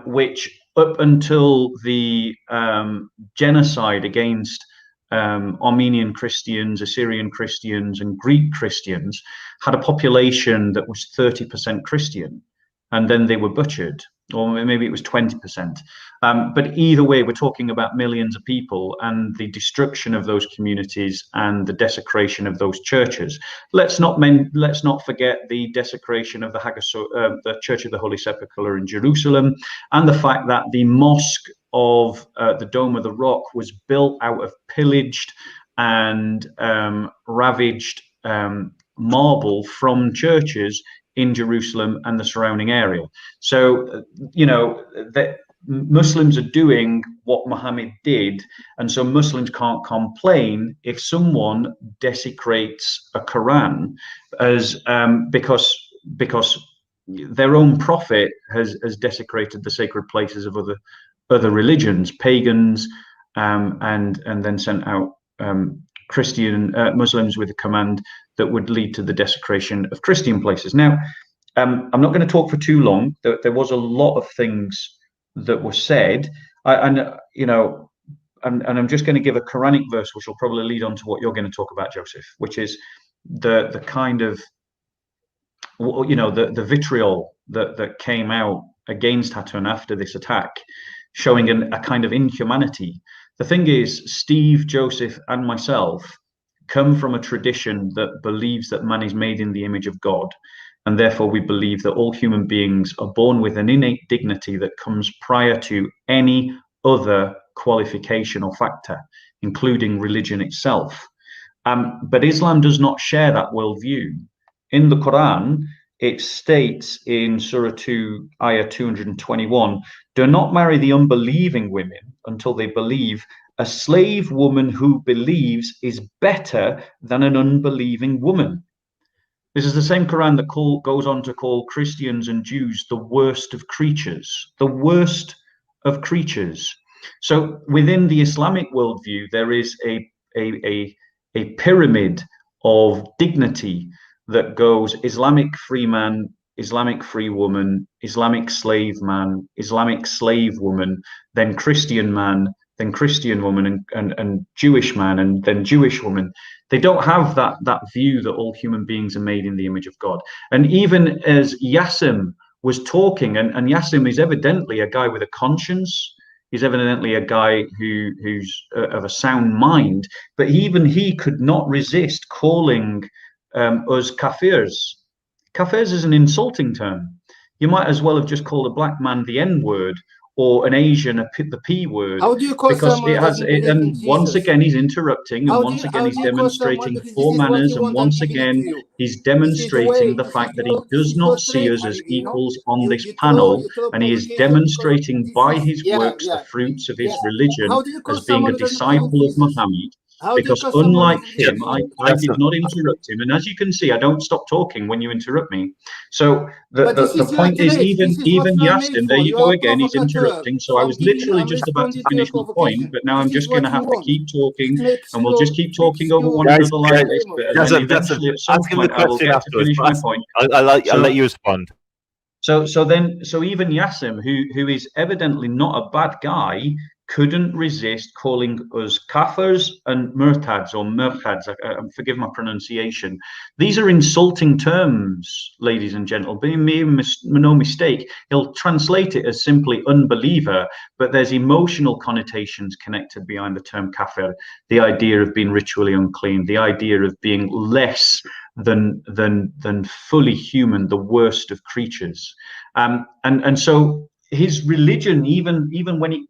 which up until the genocide against Armenian Christians, Assyrian Christians, and Greek Christians, had a population that was 30% Christian, and then they were butchered, or maybe it was 20%. But either way, we're talking about millions of people and the destruction of those communities and the desecration of those churches. Let's not forget the desecration of the Church of the Holy Sepulchre in Jerusalem, and the fact that the mosque of the Dome of the Rock was built out of pillaged and ravaged marble from churches in Jerusalem and the surrounding area. So, that Muslims are doing what Muhammad did, and so Muslims can't complain if someone desecrates a Quran as because their own prophet has desecrated the sacred places of other religions, pagans, and then sent out Christian Muslims with a command that would lead to the desecration of Christian places. Now, I'm not going to talk for too long. There was a lot of things that were said, and I'm just going to give a Quranic verse, which will probably lead on to what you're going to talk about, Joseph, which is the kind of, the vitriol that came out against Hatun after this attack, showing a kind of inhumanity. The thing is, Steve, Joseph, and myself come from a tradition that believes that man is made in the image of God, and therefore we believe that all human beings are born with an innate dignity that comes prior to any other qualification or factor, including religion itself. But Islam does not share that worldview. In the Quran, it states in Surah 2, Ayah 221, do not marry the unbelieving women until they believe. A slave woman who believes is better than an unbelieving woman. This is the same Quran that goes on to call Christians and Jews the worst of creatures, the worst of creatures. So within the Islamic worldview, there is a pyramid of dignity that goes Islamic free man, Islamic free woman, Islamic slave man, Islamic slave woman, then Christian man, then Christian woman, and Jewish man, and then Jewish woman. They don't have that view that all human beings are made in the image of God. And even as Jassem was talking, and Jassem is evidently a guy with a conscience, he's evidently a guy who's of a sound mind, but even he could not resist calling us kafirs. Kafirs is an insulting term. You might as well have just called a black man the N-word, or an Asian the P word. How do you call because someone it has that doesn't and believe in once Jesus? again he's interrupting, and How once again do he's you call someone, demonstrating because this poor is what manners, you and want, I'm once giving it to again you. he's This is the demonstrating way, the this fact is that he your, this does is your not see trade, us as you know. equals on this You panel, throw and he is provocation because demonstrating this by is, his works the yeah, fruits of his yes. religion How do you call as being someone a who doesn't believe in disciple of Jesus? Muhammad. How do you Because call someone who unlike doesn't believe him, in Jesus? I did not interrupt him, and as you can see, I don't stop talking when you interrupt me. So But this the is your point is, trade. This is what even you are made Yasin, there for. you You go are a again, he's provocateur. interrupting. So So I I'm was giving you, literally I'm just about to responding to your finish my point, provocation. but now This I'm is just going to what you have to want. keep talking, It makes and we'll just keep talking over one Guys, another like your this. demo. But and then Jassem, eventually, at some ask him the point, I will question get to afterwards. finish my point. I'll let you respond. So even Yasim, who is evidently not a bad guy, couldn't resist calling us kafirs and murtads, or murtads. Forgive my pronunciation. These are insulting terms, ladies and gentlemen. No mistake. He'll translate it as simply unbeliever, but there's emotional connotations connected behind the term kafir. The idea of being ritually unclean, the idea of being less than fully human, the worst of creatures, and so his religion, even when he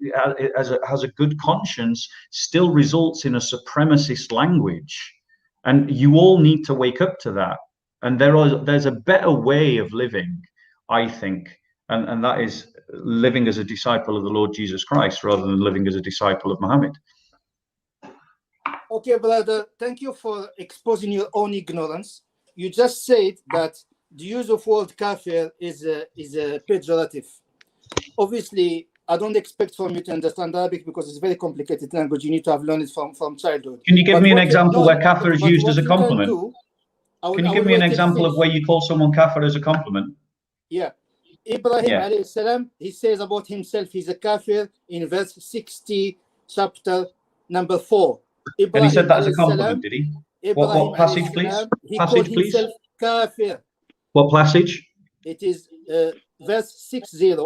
has a good conscience, still results in a supremacist language, and you all need to wake up to that. And there's a better way of living, I think, and that is living as a disciple of the Lord Jesus Christ rather than living as a disciple of Muhammad. Okay, brother, thank you for exposing your own ignorance. You just said that the use of word kafir is a pejorative. Obviously, I don't expect from you to understand Arabic because it's a very complicated language. You need to have learned it from childhood. Can you give me an example where kafir is used as a compliment? Can you give me an example of where you call someone kafir as a compliment? Yeah. Ibrahim alayhi salam, he says about himself, he's a kafir in verse 60, chapter number 4. Ibrahim, and he said that as a compliment, did he? What passage, please? He called himself kafir. What passage? It is verse 60.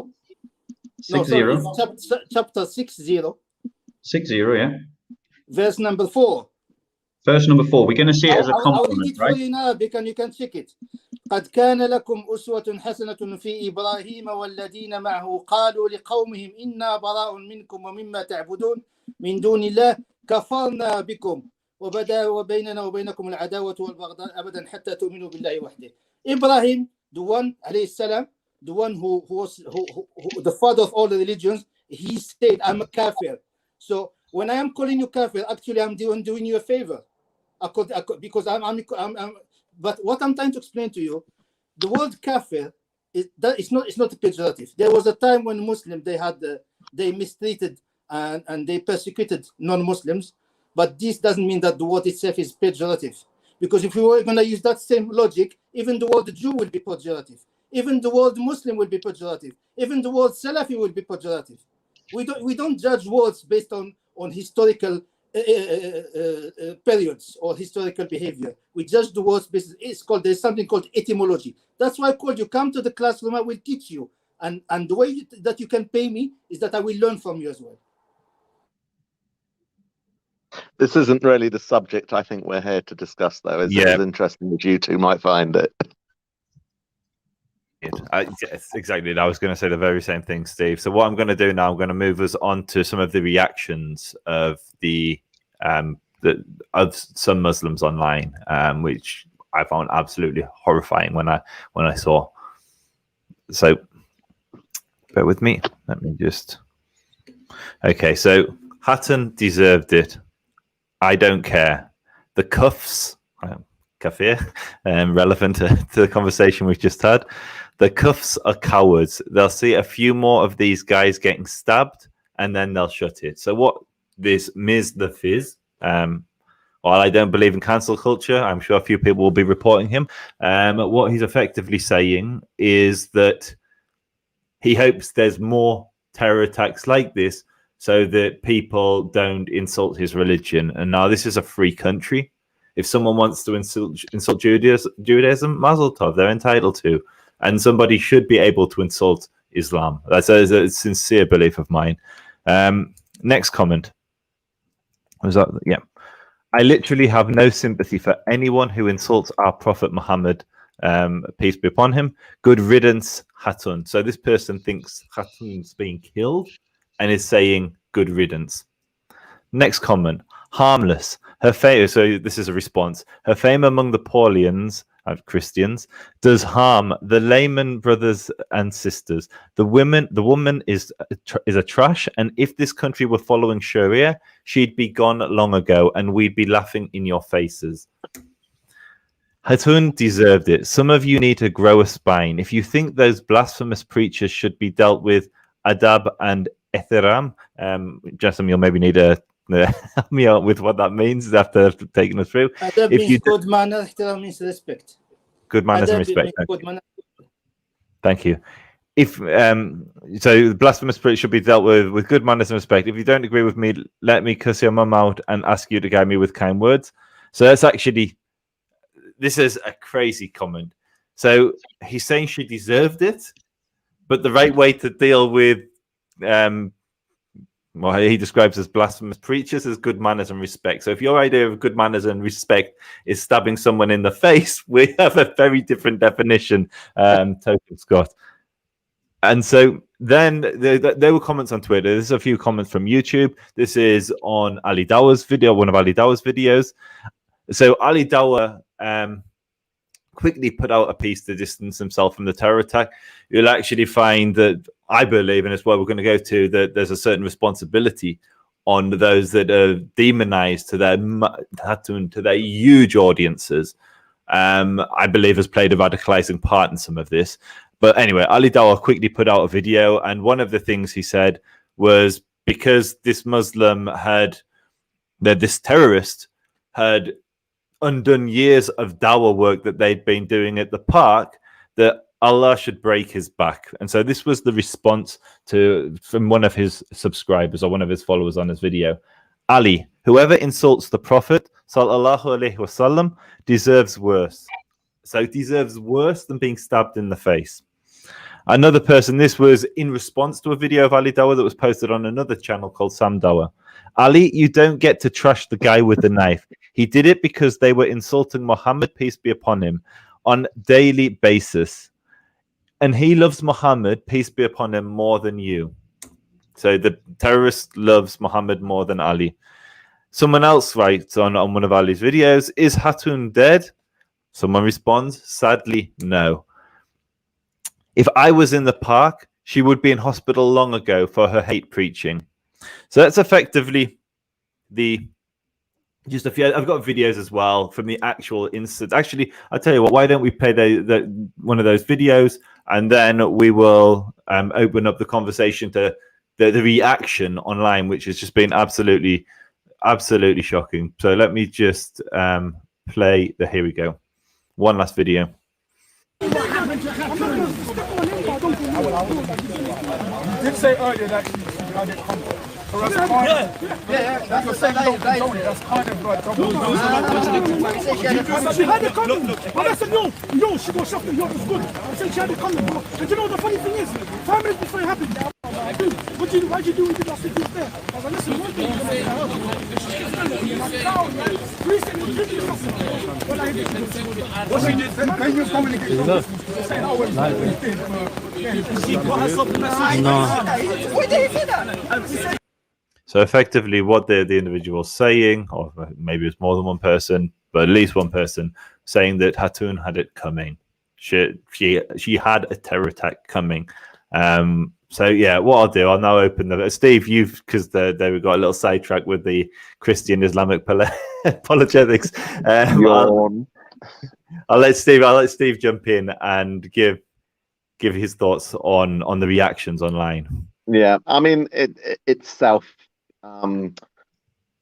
60. No, it's chapter 60. 60, yeah. Verse number 4. Verse number 4. We're going to see it as a compliment, I'll read it right? for you in Arabic and you can check it. قد كان لكم أسوة حسنة في إبراهيم والذين معه قالوا لقومهم إنا براء منكم ومما تعبدون من دون الله كفرنا بكم وبدا بيننا وبينكم العداوة والبغضاء أبدا حتى تؤمنوا بالله وحده. Ibrahim, the one عليه السلام, the one who was the father of all the religions, he said, I'm a kafir. So when I am calling you kafir, actually I'm doing you a favor. Because but what I'm trying to explain to you, the word kafir it's not a pejorative. There was a time when Muslims they mistreated and they persecuted non-Muslims, but this doesn't mean that the word itself is pejorative. Because if we were going to use that same logic, even the word Jew will be pejorative. Even the word Muslim will be pejorative. Even the word Salafi will be pejorative. We don't judge words based on historical periods or historical behavior. We judge the words based. There's something called etymology. That's why I called you. Come to the classroom. I will teach you. And the way that you can pay me is that I will learn from you as well. This isn't really the subject I think we're here to discuss, though. It's as interesting as you two might find it. Yes, exactly. I was going to say the very same thing, Steve. So what I'm going to do now, I'm going to move us on to some of the reactions of of some Muslims online, which I found absolutely horrifying when I saw. So bear with me. Let me just. Okay, so Hatun deserved it. I don't care. The cuffs, kafir, relevant to the conversation we've just had. The cuffs are cowards. They'll see a few more of these guys getting stabbed, and then they'll shut it. So what this Ms. the Fizz, while I don't believe in cancel culture, I'm sure a few people will be reporting him. What he's effectively saying is that he hopes there's more terror attacks like this so that people don't insult his religion. And now this is a free country. If someone wants to insult Judaism, Mazel Tov, they're entitled to. And somebody should be able to insult Islam. That's a sincere belief of mine. Next comment. Was that? Yeah. I literally have no sympathy for anyone who insults our Prophet Muhammad, peace be upon him. Good riddance, Hatun. So this person thinks Hatun's being killed and is saying good riddance. Next comment. Harmless. Her fame. So this is a response. Her fame among the Paulians, Christians, does harm the layman brothers and sisters. The woman is a trash, and if this country were following Sharia, she'd be gone long ago, and we'd be laughing in your faces. Hatun deserved it. Some of you need to grow a spine. If you think those blasphemous preachers should be dealt with adab and ihtiram, Jassem, you'll maybe need to help me out with what that means after taking us through. Adab means good manner, ihtiram means respect. Good manners and respect. Thank you. If so, blasphemous spirit should be dealt with good manners and respect. If you don't agree with me, let me cuss your mum out and ask you to guide me with kind words. So that's actually, this is a crazy comment. So he's saying she deserved it, but the right way to deal with what he describes as blasphemous preachers is good manners and respect. So if your idea of good manners and respect is stabbing someone in the face, we have a very different definition, Token Scott. And so then there were comments on Twitter. There's a few comments from YouTube. This is on Ali Dawah's video, one of Ali Dawah's videos. So Ali Dawah quickly put out a piece to distance himself from the terror attack. You'll actually find that, I believe, and it's where we're going to go to, that there's a certain responsibility on those that are demonized to their huge audiences. I believe has played a radicalizing part in some of this. But anyway, Ali Dawah quickly put out a video, and one of the things he said was because this this terrorist had undone years of dawah work that they'd been doing at the park, that Allah should break his back. And so this was the response from one of his subscribers or one of his followers on his video. Ali, whoever insults the Prophet sallallahu alaihi wasallam deserves worse. So deserves worse than being stabbed in the face. Another person, this was in response to a video of Ali Dawah that was posted on another channel called Sam Dawah. Ali, you don't get to trash the guy with the knife. He did it because they were insulting Muhammad, peace be upon him, on daily basis. And he loves Muhammad, peace be upon him, more than you. So the terrorist loves Muhammad more than Ali. Someone else writes on one of Ali's videos, is Hatun dead? Someone responds, sadly, no. If I was in the park, she would be in hospital long ago for her hate preaching. So that's effectively the just a few. I've got videos as well from the actual incident. Actually, I'll tell you what. Why don't we play the one of those videos, and then we will open up the conversation to the reaction online, which has just been absolutely shocking. So let me just play the. Here we go. One last video. You did say earlier that you had it come. Yeah, that's what that's kind of like she had it coming. But I said, no, she got shot. Yo, it's good. I said she had it coming, bro. And you know the funny thing is, 5 minutes before it happened, dude, why'd you do it last week? You was there. I was like, listen, one thing. What she did, then you communicate. She got herself in the side. Where did he see that? So effectively what the individual was saying, or maybe it's more than one person, but at least one person saying that Hatun had it coming. She had a terror attack coming. So yeah, what I'll do, I'll now open the Steve. Because there we got a little sidetrack with the Christian Islamic apologetics. I'll let Steve jump in and give his thoughts on the reactions online. Yeah, I mean it's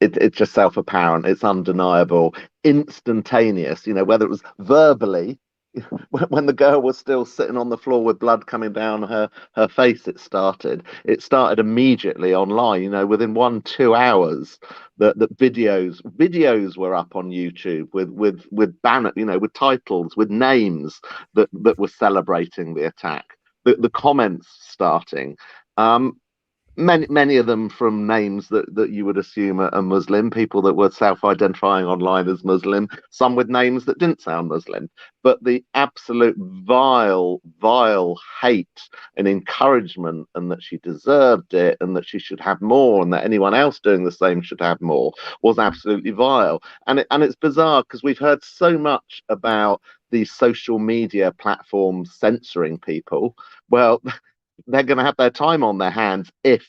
it's just self-apparent. It's undeniable, instantaneous. Whether it was verbally. When the girl was still sitting on the floor with blood coming down her face, it started immediately online. Within 1-2 hours, that videos were up on YouTube with banner, with titles, with names that were celebrating the attack. The comments starting. Many of them from names that you would assume are Muslim, people that were self-identifying online as Muslim, some with names that didn't sound Muslim. But the absolute vile hate and encouragement, and that she deserved it, and that she should have more, and that anyone else doing the same should have more, was absolutely vile. And it's bizarre because we've heard so much about these social media platforms censoring people. Well, they're going to have their time on their hands if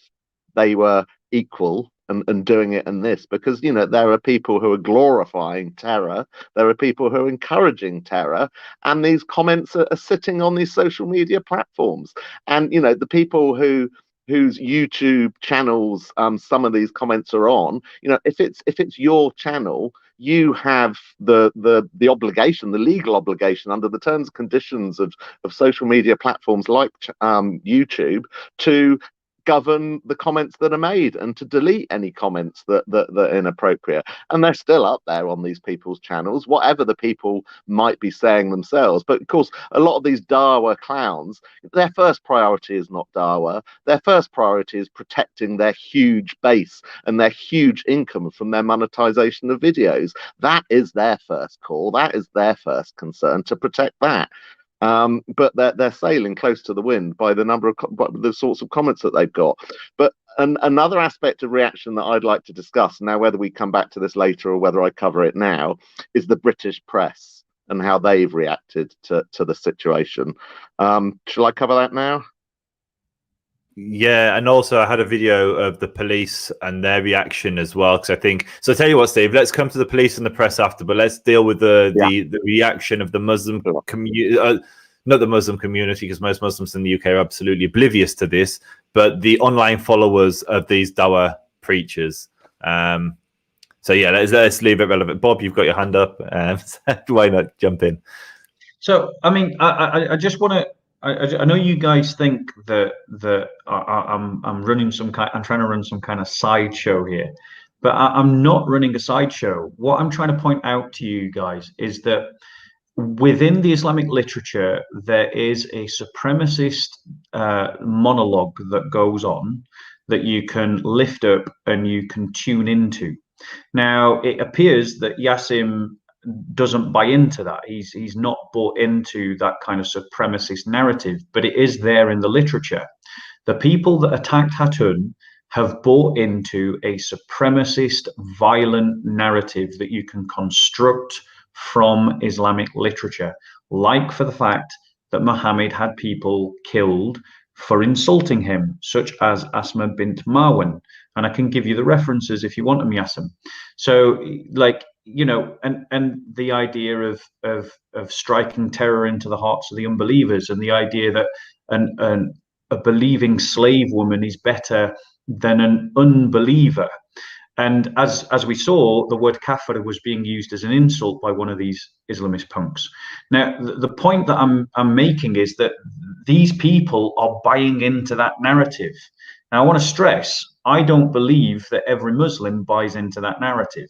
they were equal and doing it in this, because there are people who are glorifying terror, there are people who are encouraging terror, and these comments are sitting on these social media platforms. And the people whose YouTube channels some of these comments are on, if it's your channel, you have the obligation, the legal obligation under the terms and conditions of social media platforms like YouTube to govern the comments that are made and to delete any comments that are inappropriate. And they're still up there on these people's channels, whatever the people might be saying themselves. But of course, a lot of these Dawa clowns, their first priority is not Dawa. Their first priority is protecting their huge base and their huge income from their monetization of videos. That is their first call. That is their first concern, to protect that. But they're sailing close to the wind by the number of the sorts of comments that they've got. But another aspect of reaction that I'd like to discuss now, whether we come back to this later or whether I cover it now, is the British press and how they've reacted to the situation. Shall I cover that now? Yeah, and also I had a video of the police and their reaction as well, because I think so. I'll tell you what, Steve, let's come to the police and the press after, but let's deal with the reaction of the Muslim community, not the Muslim community, because most Muslims in the UK are absolutely oblivious to this, but the online followers of these Dawa preachers. So yeah, let's leave it relevant. Bob, you've got your hand up. Why not jump in? So I mean, I just want to. I know you guys think that I'm running I'm trying to run some kind of sideshow here, but I'm not running a sideshow. What I'm trying to point out to you guys is that within the Islamic literature, there is a supremacist monologue that goes on that you can lift up and you can tune into. Now, it appears that Jassem doesn't buy into that. He's not bought into that kind of supremacist narrative, but it is there in the literature. The people that attacked Hatun have bought into a supremacist, violent narrative that you can construct from Islamic literature, like for the fact that Muhammad had people killed for insulting him, such as Asma bint Marwan. And I can give you the references if you want them, Jassem. So, like, you know, and the idea of striking terror into the hearts of the unbelievers, and the idea that a believing slave woman is better than an unbeliever. And as we saw, the word kafir was being used as an insult by one of these Islamist punks. Now, the point that I'm making is that these people are buying into that narrative. Now, I want to stress, I don't believe that every Muslim buys into that narrative.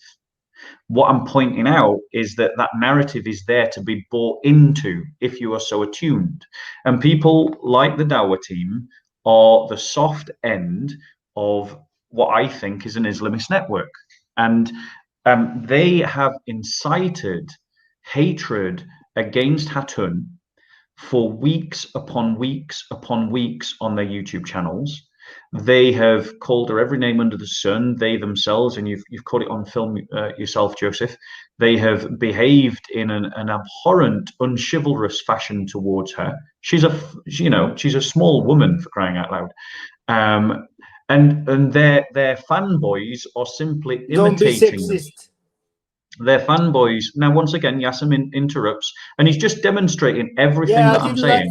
What I'm pointing out is that that narrative is there to be bought into if you are so attuned. And people like the Dawah team are the soft end of what I think is an Islamist network. And they have incited hatred against Hatun for weeks upon weeks upon weeks on their YouTube channels. They have called her every name under the sun. They themselves, and you've caught it on film yourself, Joseph, they have behaved in an abhorrent, unchivalrous fashion towards her. She's a small woman, for crying out loud. And their fanboys are simply imitating them. They're fanboys. Now, once again, Jassem interrupts, and he's just demonstrating everything that I'm saying.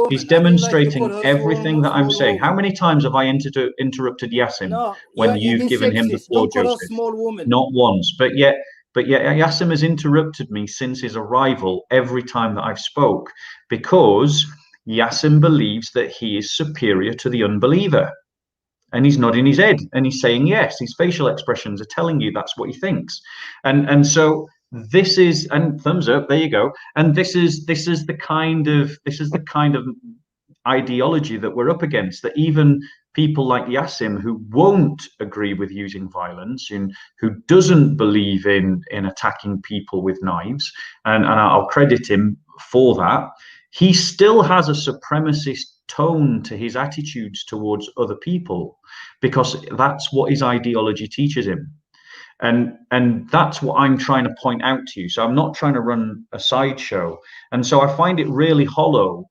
He's demonstrating everything that I'm saying. How many times have I interrupted Jassem when you've given him the floor, Joseph? Not once. But yet Jassem has interrupted me since his arrival every time that I've spoke, because Jassem believes that he is superior to the unbeliever. And he's nodding his head and he's saying yes. His facial expressions are telling you that's what he thinks. And so this is, and thumbs up, there you go. And this is the kind of ideology that we're up against, that even people like Jassem, who won't agree with using violence and who doesn't believe in attacking people with knives, and I'll credit him for that, he still has a supremacist tone to his attitudes towards other people, because that's what his ideology teaches him. And that's what I'm trying to point out to you. So I'm not trying to run a sideshow. And so I find it really hollow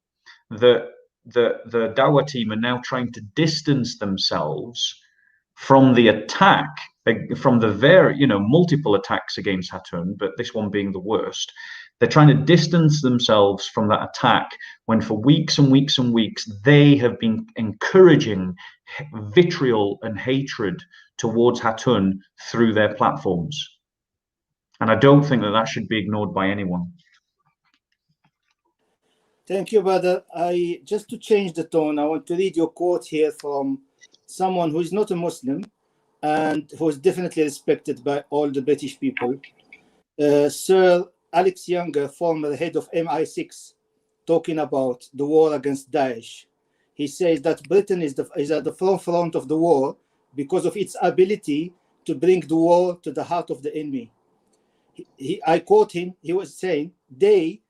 that the Dawah team are now trying to distance themselves from the attack, from the multiple attacks against Hatun, but this one being the worst. They're trying to distance themselves from that attack when for weeks and weeks and weeks they have been encouraging vitriol and hatred towards Hatun through their platforms. And I don't think that should be ignored by anyone. Thank you, brother. Just to change the tone, I want to read your quote here from someone who is not a Muslim and who is definitely respected by all the British people. Sir Alex Younger, former head of MI6, talking about the war against Daesh. He says that Britain is at the forefront of the war because of its ability to bring the war to the heart of the enemy. I quote him, he was saying, they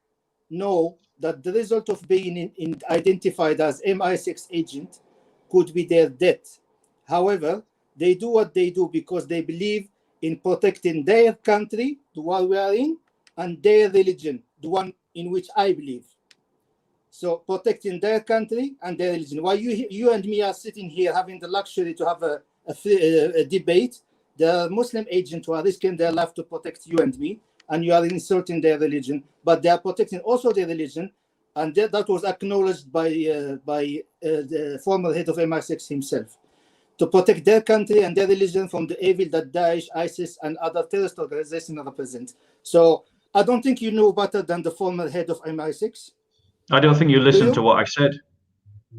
know that the result of being identified as MI6 agent could be their death. However, they do what they do because they believe in protecting their country, the one we are in, and their religion, the one in which I believe. So protecting their country and their religion. While you and me are sitting here having the luxury to have a debate, there are Muslim agents who are risking their life to protect you and me, and you are insulting their religion, but they are protecting also their religion, and that was acknowledged by the former head of MI6 himself, to protect their country and their religion from the evil that Daesh, ISIS, and other terrorist organizations represent. So I don't think you know better than the former head of MI6. I don't think you listened to what I said.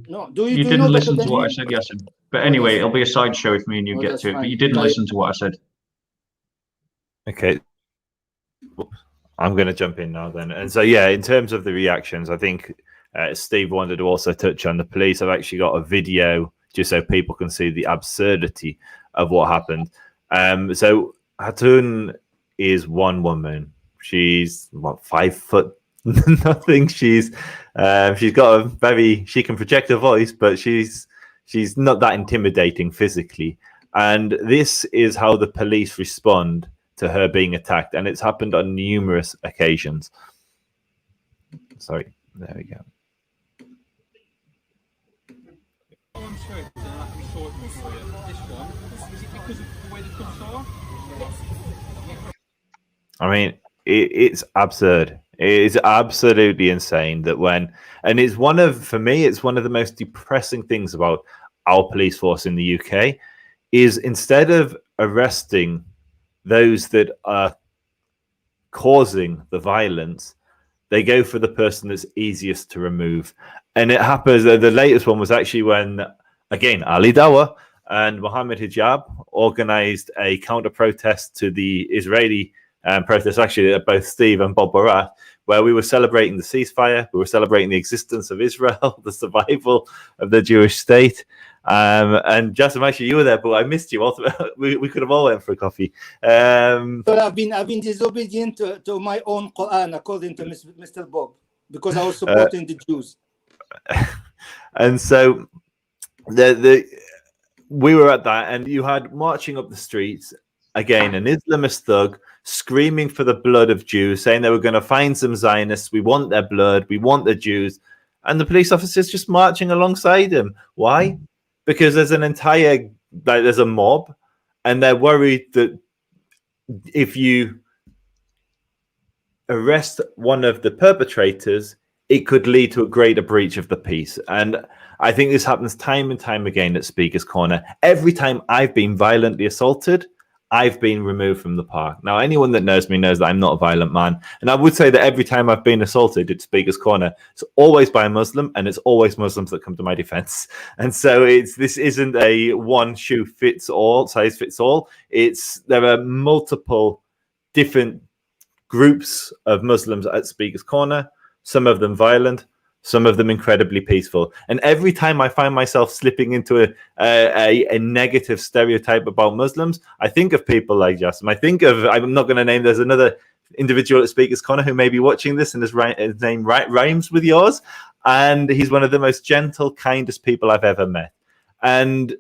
No, you didn't listen to what I said, Jassem. But anyway, it'll be a sideshow if me and you get to it. But you didn't listen to what I said. Okay. I'm going to jump in now then. And so, yeah, in terms of the reactions, I think Steve wanted to also touch on the police. I've actually got a video just so people can see the absurdity of what happened. So Hatun is one woman. She's 5 foot nothing. She's got she can project her voice, but she's not that intimidating physically. And this is how the police respond to her being attacked, and it's happened on numerous occasions. Sorry, there we go. One shirt, and I can show it for you. This one, is it because of the way the cuts are? I mean, it's absurd. It is absolutely insane that and it's for me, it's one of the most depressing things about our police force in the UK is instead of arresting those that are causing the violence, they go for the person that's easiest to remove. And it happens, the latest one was actually when, again, Ali Dawa and Mohammed Hijab organized a counter-protest to the Israeli protest, actually, both Steve and Bob Barat, where we were celebrating the ceasefire, we were celebrating the existence of Israel, the survival of the Jewish state. And Jassem, actually, you were there, but I missed you. We could have all went for a coffee. But I've been disobedient to my own Quran, according to Mr. Bob, because I was supporting the Jews. And so we were at that, and you had marching up the streets again, an Islamist thug screaming for the blood of Jews, saying they were going to find some Zionists. We want their blood. We want the Jews. And the police officers just marching alongside him. Why? Because there's there's a mob, and they're worried that if you arrest one of the perpetrators, it could lead to a greater breach of the peace. And I think this happens time and time again at Speaker's Corner. Every time I've been violently assaulted, I've been removed from the park. Now, anyone that knows me knows that I'm not a violent man. And I would say that every time I've been assaulted at Speaker's Corner, it's always by a Muslim, and it's always Muslims that come to my defense. And so this isn't a one shoe fits all, size fits all. There are multiple different groups of Muslims at Speaker's Corner, some of them violent, some of them incredibly peaceful. And every time I find myself slipping into a negative stereotype about Muslims, I think of people like Jassem. I'm not going to name, there's another individual at Speaker's Corner who may be watching this, and his name rhymes with yours. And he's one of the most gentle, kindest people I've ever met. And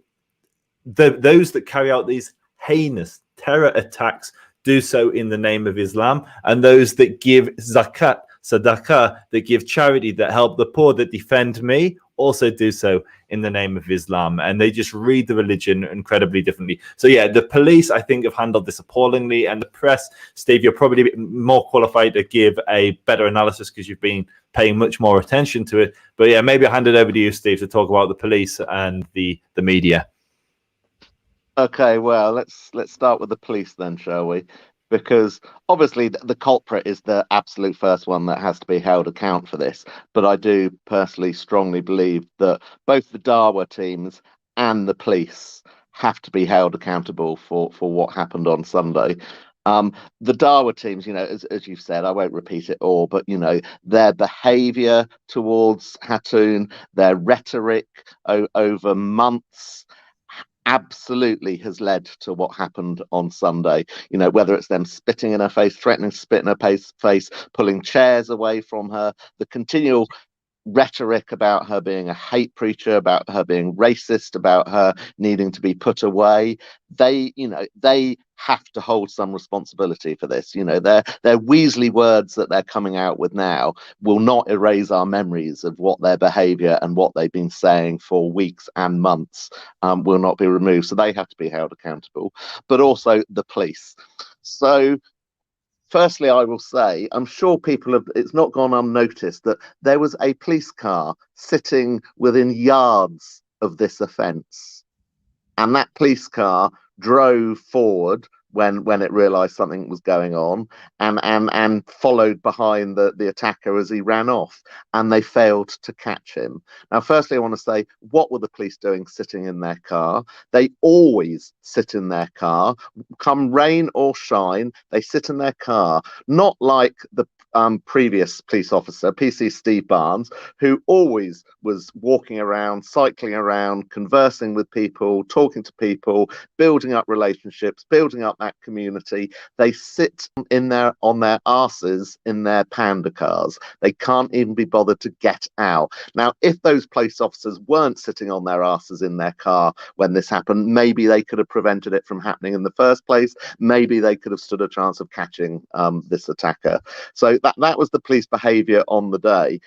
those that carry out these heinous terror attacks do so in the name of Islam. And those that give zakat, sadaqah, that give charity, that help the poor, that defend me, also do so in the name of Islam. And they just read the religion incredibly differently. So yeah, the police, I think, have handled this appallingly. And the press, Steve, you're probably more qualified to give a better analysis because you've been paying much more attention to it. But yeah, maybe I'll hand it over to you, Steve, to talk about the police and the media. Okay, well, let's start with the police then, shall we? Because obviously the culprit is the absolute first one that has to be held account for this. But I do personally strongly believe that both the Dawa teams and the police have to be held accountable for what happened on Sunday. The Dawa teams, as you've said, I won't repeat it all, but, their behavior towards Hatun, their rhetoric over months, absolutely has led to what happened on Sunday. Whether it's them spitting in her face, threatening to spit in her face, pulling chairs away from her, the continual rhetoric about her being a hate preacher, about her being racist, about her needing to be put away. They have to hold some responsibility for this. Their Weasley words that they're coming out with now will not erase our memories of what their behavior and what they've been saying for weeks and months will not be removed. So they have to be held accountable, but also the police. So firstly, I will say, I'm sure it's not gone unnoticed that there was a police car sitting within yards of this offence. And that police car drove forward when it realised something was going on and followed behind the attacker as he ran off, and they failed to catch him. Now, firstly, I want to say, what were the police doing sitting in their car? They always sit in their car, come rain or shine, they sit in their car, not like the previous police officer, PC Steve Barnes, who always was walking around, cycling around, conversing with people, talking to people, building up relationships, building up that community. They sit on their arses in their panda cars. They can't even be bothered to get out. Now, if those police officers weren't sitting on their arses in their car when this happened, maybe they could have prevented it from happening in the first place. Maybe they could have stood a chance of catching this attacker. So that was the police behaviour on the day.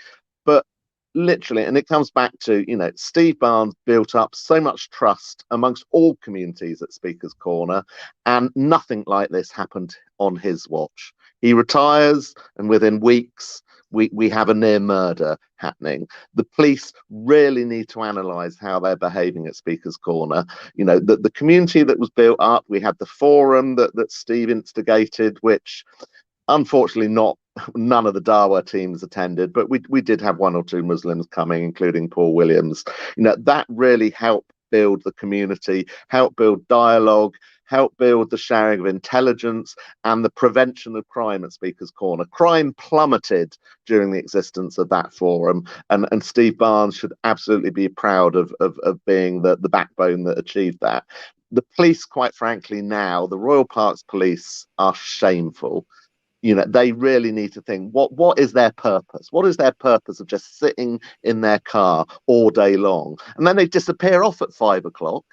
But literally, and it comes back to, Steve Barnes built up so much trust amongst all communities at Speaker's Corner, and nothing like this happened on his watch. He retires, and within weeks, we have a near murder happening. The police really need to analyse how they're behaving at Speaker's Corner. The community that was built up, we had the forum that Steve instigated, which unfortunately none of the Dawa teams attended, but we did have one or two Muslims coming, including Paul Williams. That really helped build the community, helped build dialogue, help build the sharing of intelligence and the prevention of crime at Speaker's Corner. Crime plummeted during the existence of that forum, and Steve Barnes should absolutely be proud of being the backbone that achieved that. The police, quite frankly, now, the Royal Parks Police are shameful. They really need to think, what is their purpose? What is their purpose of just sitting in their car all day long? And then they disappear off at 5 o'clock.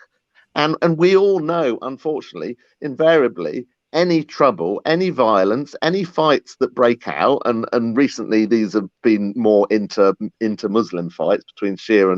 And we all know, unfortunately, invariably, any trouble, any violence, any fights that break out, and recently these have been more inter-Muslim fights between Shia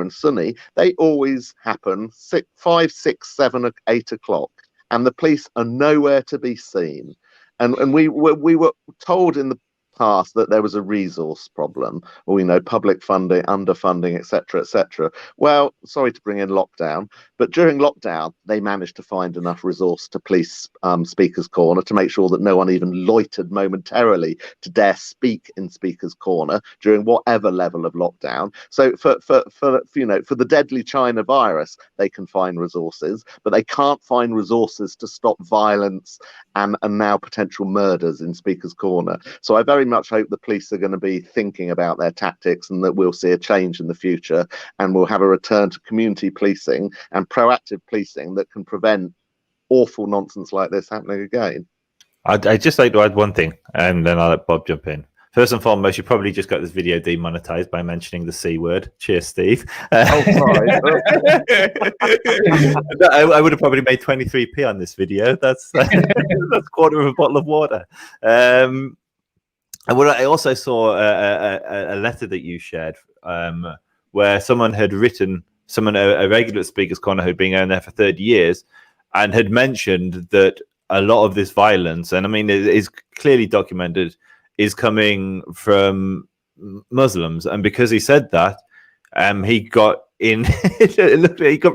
and Sunni, they always happen 5, 6, 7, 8 o'clock, and the police are nowhere to be seen. And we were told in the past that there was a resource problem, or public funding, underfunding, etc. Well, sorry to bring in lockdown, but during lockdown they managed to find enough resource to police Speaker's Corner to make sure that no one even loitered momentarily to dare speak in Speaker's Corner during whatever level of lockdown. So for the deadly China virus, they can find resources, but they can't find resources to stop violence and now potential murders in Speaker's Corner. So I very much hope the police are going to be thinking about their tactics, and that we'll see a change in the future, and we'll have a return to community policing and proactive policing that can prevent awful nonsense like this happening again. I'd just like to add one thing, and then I'll let Bob jump in. First and foremost, you probably just got this video demonetized by mentioning the C word. Cheers, Steve. Oh, sorry. I would have probably made 23p on this video. That's a quarter of a bottle of water. And I also saw a letter that you shared where someone had written, a regular at Speaker's Corner who'd been going there for 30 years, and had mentioned that a lot of this violence, and I mean, it is clearly documented, is coming from Muslims. And because he said that, he got in, he got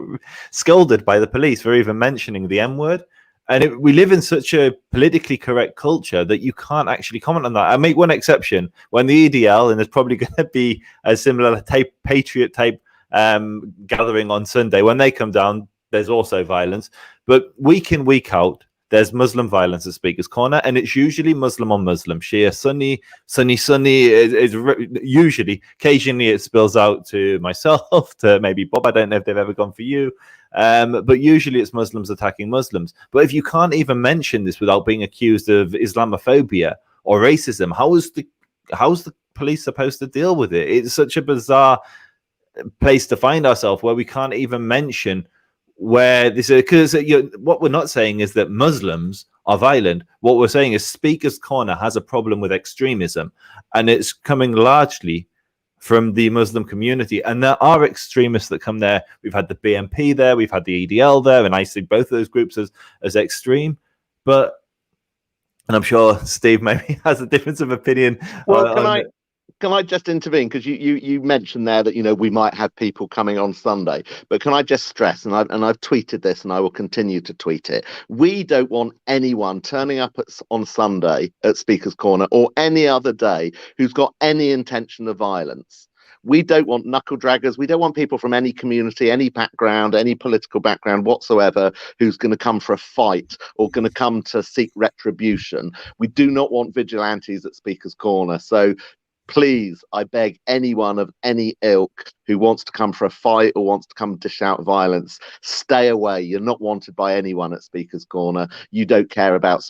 scolded by the police for even mentioning the M word. And we live in such a politically correct culture that you can't actually comment on that. I make one exception when the EDL, and there's probably going to be a similar patriot type gathering on Sunday. When they come down, there's also violence. But week in, week out, there's Muslim violence at Speaker's Corner, and it's usually Muslim on Muslim, Shia, Sunni is usually. Occasionally it spills out to myself, to maybe Bob. I don't know if they've ever gone for you. But usually it's Muslims attacking Muslims. But if you can't even mention this without being accused of Islamophobia or racism, how's the police supposed to deal with it? It's such a bizarre place to find ourselves where we can't even mention where this is, because what we're not saying is that Muslims are violent. What we're saying is Speaker's Corner has a problem with extremism, and it's coming largely from the Muslim community. And there are extremists that come there. We've had the BNP there, we've had the EDL there, and I see both of those groups as extreme. And I'm sure Steve maybe has a difference of opinion. Well, can I just intervene? Because you mentioned there that we might have people coming on Sunday, but can I just stress, and I've tweeted this, and I will continue to tweet it, we don't want anyone turning up on Sunday at Speaker's Corner or any other day who's got any intention of violence. We don't want knuckle draggers. We don't want people from any community, any background, any political background whatsoever who's going to come for a fight or going to come to seek retribution. We do not want vigilantes at Speaker's Corner. So please, I beg anyone of any ilk who wants to come for a fight or wants to come dish out violence, stay away. You're not wanted by anyone at Speaker's Corner. You don't care about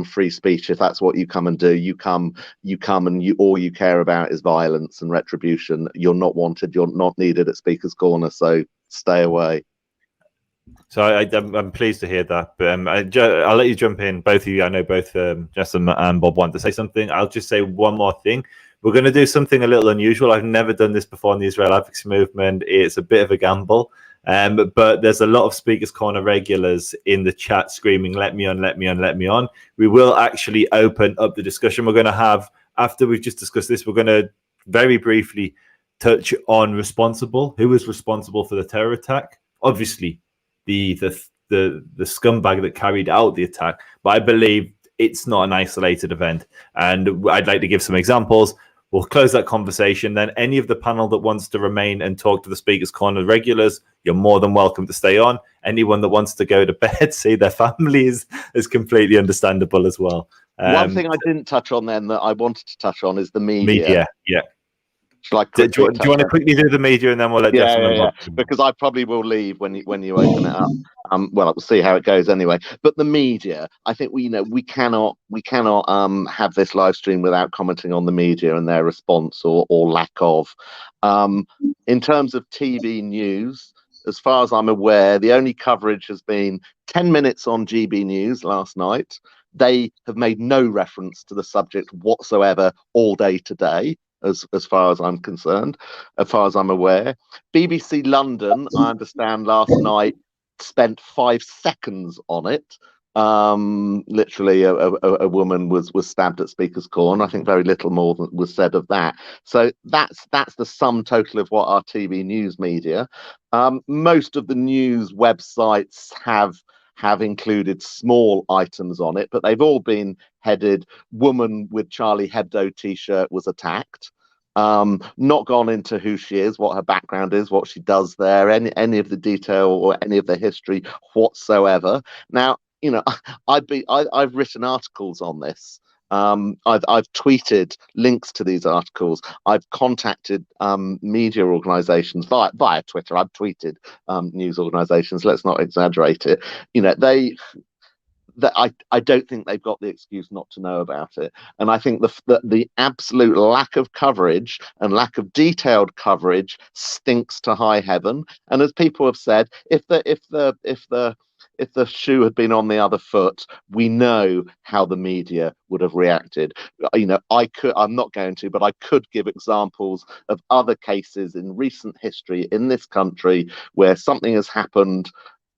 free speech. If that's what you come and do, you come and all you care about is violence and retribution. You're not wanted. You're not needed at Speaker's Corner. So stay away. So I'm pleased to hear that. But I'll let you jump in, both of you. I know both Jassem and Bob want to say something. I'll just say one more thing. We're going to do something a little unusual. I've never done this before in the Israel advocacy movement. It's a bit of a gamble. But there's a lot of Speakers Corner regulars in the chat screaming, let me on, let me on, let me on. We will actually open up the discussion. We're going to have, after we've just discussed this, we're going to very briefly touch on responsible. Who was responsible for the terror attack? Obviously, the scumbag that carried out the attack. But I believe it's not an isolated event. And I'd like to give some examples. We'll close that conversation. Then any of the panel that wants to remain and talk to the Speakers Corner regulars, you're more than welcome to stay on. Anyone that wants to go to bed, see their families, is completely understandable as well. One thing I didn't touch on then that I wanted to touch on is the media. Yeah. Do you want to quickly do the media and then we'll let yeah, because I probably will leave when you open it up. Well, we'll see how it goes anyway. But the media, I think we cannot have this live stream without commenting on the media and their response or lack of. In terms of TV news, as far as I'm aware, the only coverage has been 10 minutes on GB News last night. They have made no reference to the subject whatsoever all day today. As far as I'm concerned, as far as I'm aware. BBC London, I understand, last night spent 5 seconds on it. Literally, a woman was stabbed at Speaker's Corner. I think very little more was said of that. So that's the sum total of what our TV news media. Most of the news websites have included small items on it, but they've all been headed "Woman with Charlie Hebdo T-shirt was attacked." Not gone into who she is, what her background is, what she does there, any of the detail or any of the history whatsoever. Now, I've written articles on this. I've tweeted links to these articles. I've contacted media organisations via Twitter. I've tweeted news organisations. Let's not exaggerate it. I don't think they've got the excuse not to know about it. And I think the absolute lack of coverage and lack of detailed coverage stinks to high heaven. And as people have said, if the shoe had been on the other foot, we know how the media would have reacted. I'm not going to, but I could give examples of other cases in recent history in this country where something has happened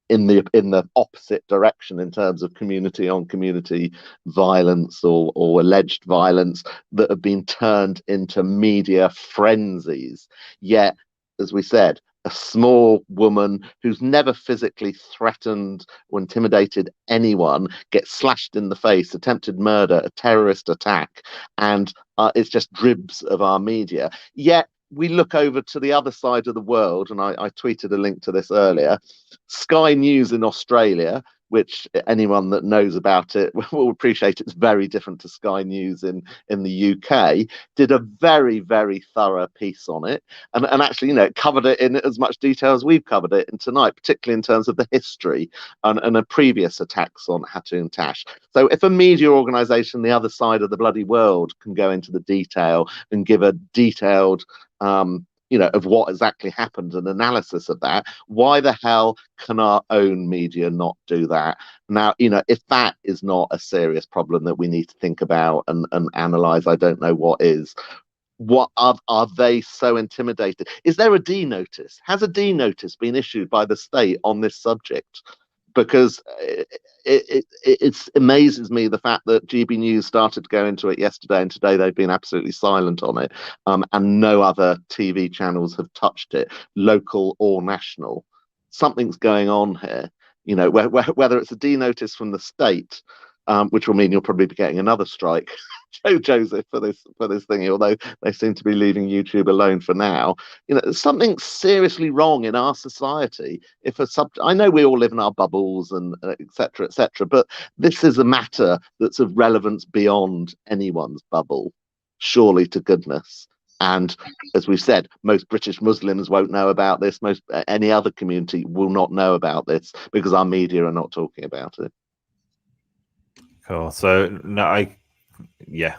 in the opposite direction in terms of community on community violence or alleged violence that have been turned into media frenzies. Yet, as we said, a small woman who's never physically threatened or intimidated anyone gets slashed in the face, attempted murder, a terrorist attack, and it's just dribs of our media. Yet we look over to the other side of the world, and I tweeted a link to this earlier. Sky News in Australia, which anyone that knows about it will appreciate, it's very different to Sky News in the UK, did a very, very thorough piece on it, and actually, covered it in as much detail as we've covered it in tonight, particularly in terms of the history and the previous attacks on Hatun Tash. So if a media organisation the other side of the bloody world can go into the detail and give a detailed of what exactly happened, an analysis of that, why the hell can our own media not do that? Now, if that is not a serious problem that we need to think about and analyze, I don't know what is. What are they so intimidated? Is there a D notice? Has a D notice been issued by the state on this subject? Because it amazes me the fact that GB News started to go into it yesterday, and today they've been absolutely silent on it, and no other TV channels have touched it, local or national. Something's going on here, whether it's a D notice from the state, which will mean you'll probably be getting another strike, Joseph, for this thingy, although they seem to be leaving YouTube alone for now. There's something seriously wrong in our society. I know we all live in our bubbles and etc., but this is a matter that's of relevance beyond anyone's bubble, surely to goodness. And as we've said, most British Muslims won't know about this. Any other community will not know about this because our media are not talking about it. Cool. So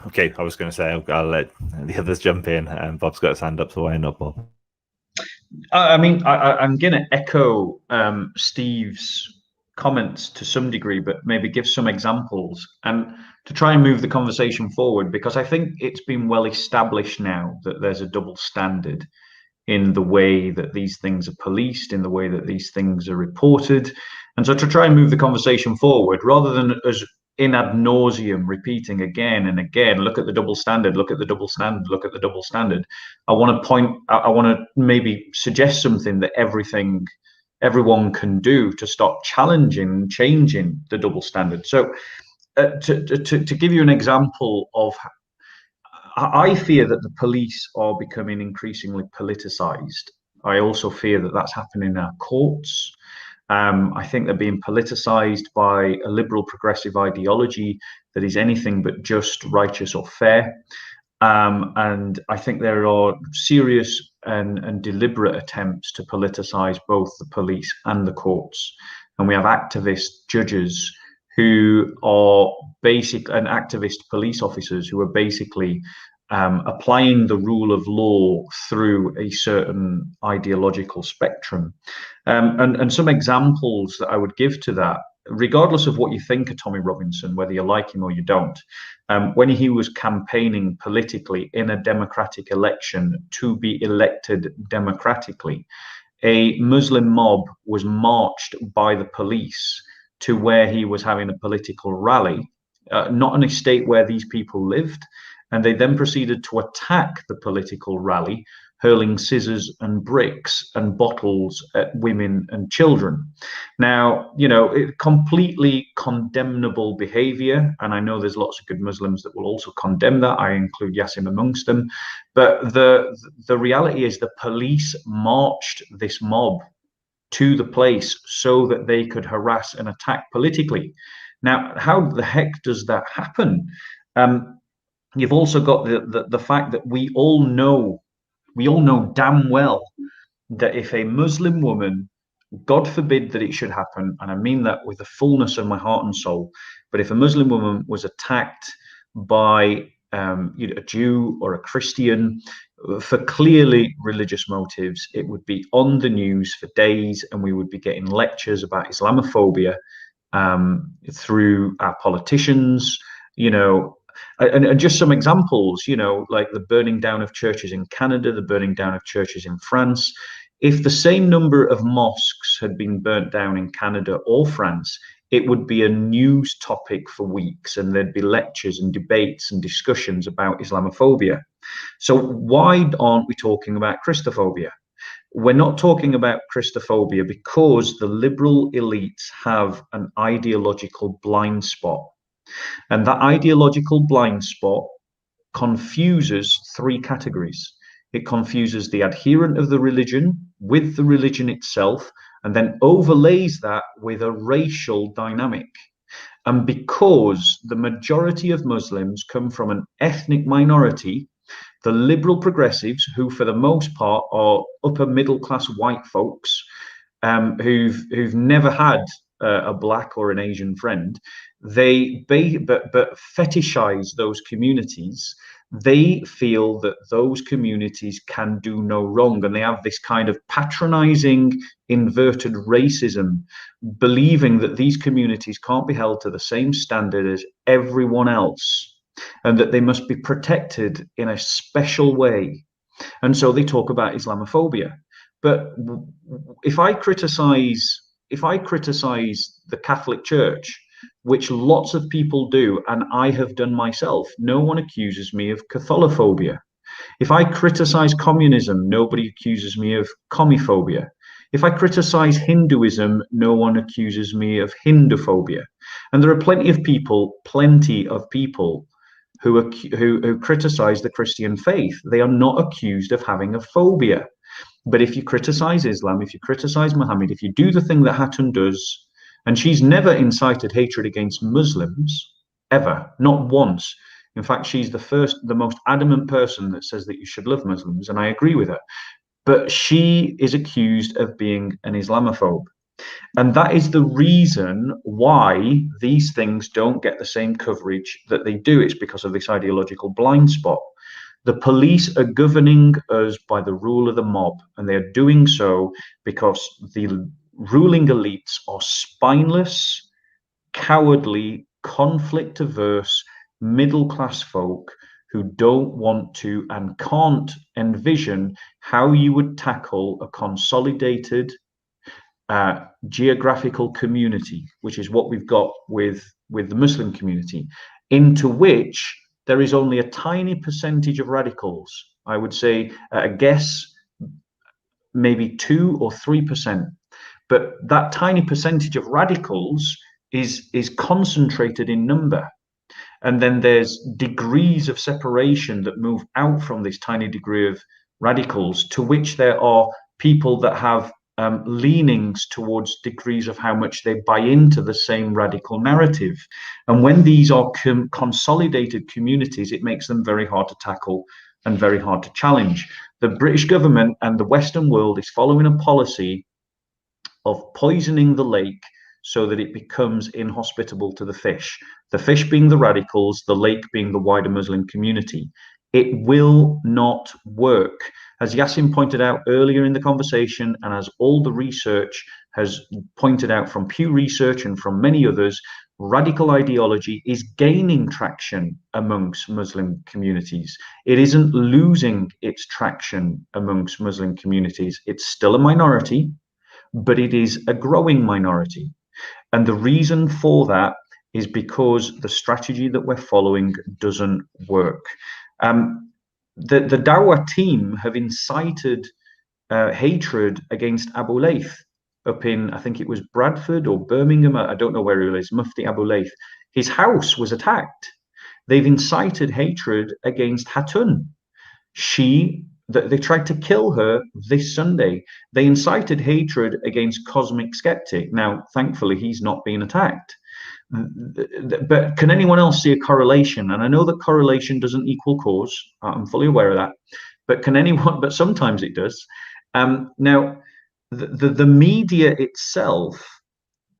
okay. I was going to say I'll let the others jump in, and Bob's got his hand up, so why not, Bob? I'm going to echo Steve's comments to some degree, but maybe give some examples and to try and move the conversation forward, because I think it's been well established now that there's a double standard in the way that these things are policed, in the way that these things are reported. And so to try and move the conversation forward, rather than us in ad nauseum repeating again and again, look at the double standard, look at the double standard, look at the double standard, I want to maybe suggest something that everyone can do to stop challenging, changing the double standard. So to give you an example of, I fear that the police are becoming increasingly politicized. I also fear that that's happening in our courts. I think they're being politicized by a liberal progressive ideology that is anything but just, righteous, or fair. And I think there are serious and deliberate attempts to politicize both the police and the courts. And we have activist judges who are and activist police officers who are basically applying the rule of law through a certain ideological spectrum. And some examples that I would give to that, regardless of what you think of Tommy Robinson, whether you like him or you don't, when he was campaigning politically in a democratic election to be elected democratically, a Muslim mob was marched by the police to where he was having a political rally, not an estate where these people lived. And they then proceeded to attack the political rally, hurling scissors and bricks and bottles at women and children. Now, completely condemnable behavior. And I know there's lots of good Muslims that will also condemn that. I include Jassem amongst them. But the reality is the police marched this mob to the place so that they could harass and attack politically. Now, how the heck does that happen? You've also got the fact that we all know damn well that if a Muslim woman, God forbid that it should happen, and I mean that with the fullness of my heart and soul, but if a Muslim woman was attacked by a Jew or a Christian for clearly religious motives, it would be on the news for days, and we would be getting lectures about Islamophobia through our politicians, and just some examples, like the burning down of churches in Canada, the burning down of churches in France. If the same number of mosques had been burnt down in Canada or France, it would be a news topic for weeks, and there'd be lectures and debates and discussions about Islamophobia. So why aren't we talking about Christophobia? We're not talking about Christophobia because the liberal elites have an ideological blind spot. And that ideological blind spot confuses three categories. It confuses the adherent of the religion with the religion itself, and then overlays that with a racial dynamic. And because the majority of Muslims come from an ethnic minority, the liberal progressives, who for the most part are upper middle class white folks, who've never had a black or an Asian friend, they fetishize those communities. They feel that those communities can do no wrong, and they have this kind of patronizing, inverted racism, believing that these communities can't be held to the same standard as everyone else, and that they must be protected in a special way. And so they talk about Islamophobia. But if I criticize the Catholic Church, which lots of people do, and I have done myself, no one accuses me of Catholophobia. If I criticize communism, nobody accuses me of commiphobia. If I criticize Hinduism, no one accuses me of Hinduphobia. And there are plenty of people who criticize the Christian faith. They are not accused of having a phobia. But if you criticize Islam, if you criticize Muhammad, if you do the thing that Hatun does, and she's never incited hatred against Muslims, ever, not once. In fact, she's the most adamant person that says that you should love Muslims, and I agree with her. But she is accused of being an Islamophobe. And that is the reason why these things don't get the same coverage that they do. It's because of this ideological blind spot. The police are governing us by the rule of the mob, and they are doing so because the ruling elites are spineless, cowardly, conflict-averse, middle-class folk who don't want to and can't envision how you would tackle a consolidated geographical community, which is what we've got with the Muslim community, into which there is only a tiny percentage of radicals. I would say, a guess, maybe 2 or 3%. But that tiny percentage of radicals is concentrated in number. And then there's degrees of separation that move out from this tiny degree of radicals, to which there are people that have leanings towards degrees of how much they buy into the same radical narrative. And when these are consolidated communities, it makes them very hard to tackle and very hard to challenge. The British government and the Western world is following a policy of poisoning the lake so that it becomes inhospitable to the fish being the radicals, the lake being the wider Muslim community. It will not work. As Jassem pointed out earlier in the conversation, and as all the research has pointed out from Pew Research and from many others, radical ideology is gaining traction amongst Muslim communities. It isn't losing its traction amongst Muslim communities. It's still a minority, but it is a growing minority. And the reason for that is because the strategy that we're following doesn't work. The Dawah team have incited hatred against Abu Layth up in, I think it was Bradford or Birmingham, I don't know where he is, Mufti Abu Layth. His house was attacked. They've incited hatred against Hatun. They tried to kill her this Sunday. They incited hatred against Cosmic Skeptic. Now, thankfully, he's not been attacked. But can anyone else see a correlation? And I know that correlation doesn't equal cause. I'm fully aware of that. But sometimes it does. Now, the media itself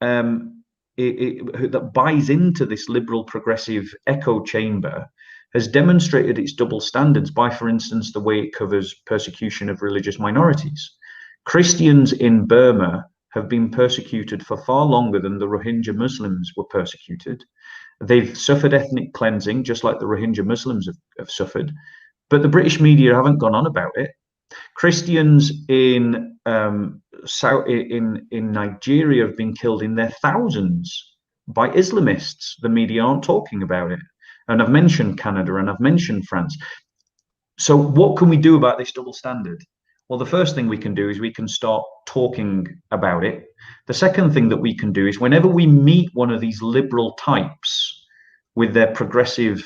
that buys into this liberal progressive echo chamber has demonstrated its double standards by, for instance, the way it covers persecution of religious minorities. Christians in Burma have been persecuted for far longer than the Rohingya Muslims were persecuted. They've suffered ethnic cleansing, just like the Rohingya Muslims have suffered, but the British media haven't gone on about it. Christians in Nigeria have been killed in their thousands by Islamists. The media aren't talking about it. And I've mentioned Canada and I've mentioned France. So what can we do about this double standard? Well, the first thing we can do is we can start talking about it. The second thing that we can do is whenever we meet one of these liberal types with their progressive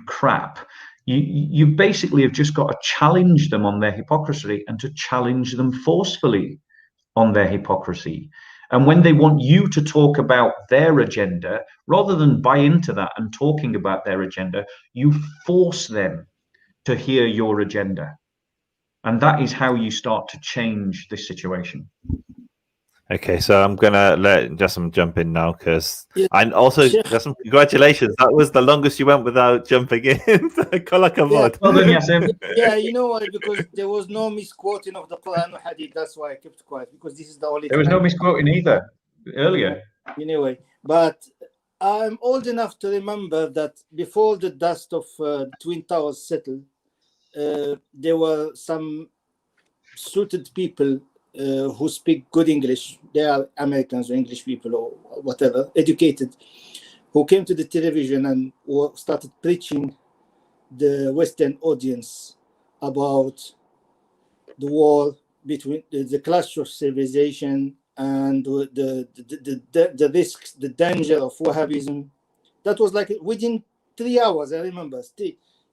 crap, you basically have just got to challenge them on their hypocrisy and to challenge them forcefully on their hypocrisy. And when they want you to talk about their agenda, rather than buy into that and talking about their agenda, you force them to hear your agenda. And that is how you start to change this situation. Okay, so I'm going to let Jassem jump in now, because and also, Sure. Jassem, congratulations. That was the longest you went without jumping in. Well done, Jassem. Yeah, you know why? Because there was no misquoting of the Quran or Hadith. That's why I kept quiet, because this is the only There was no misquoting either earlier. Anyway, but I'm old enough to remember that before the dust of Twin Towers settled, there were some suited people who speak good English. They are Americans or English people or whatever, educated, who came to the television and started preaching the Western audience about the war between the clash of civilization and the risks, the danger of Wahhabism. That was like within 3 hours, I remember.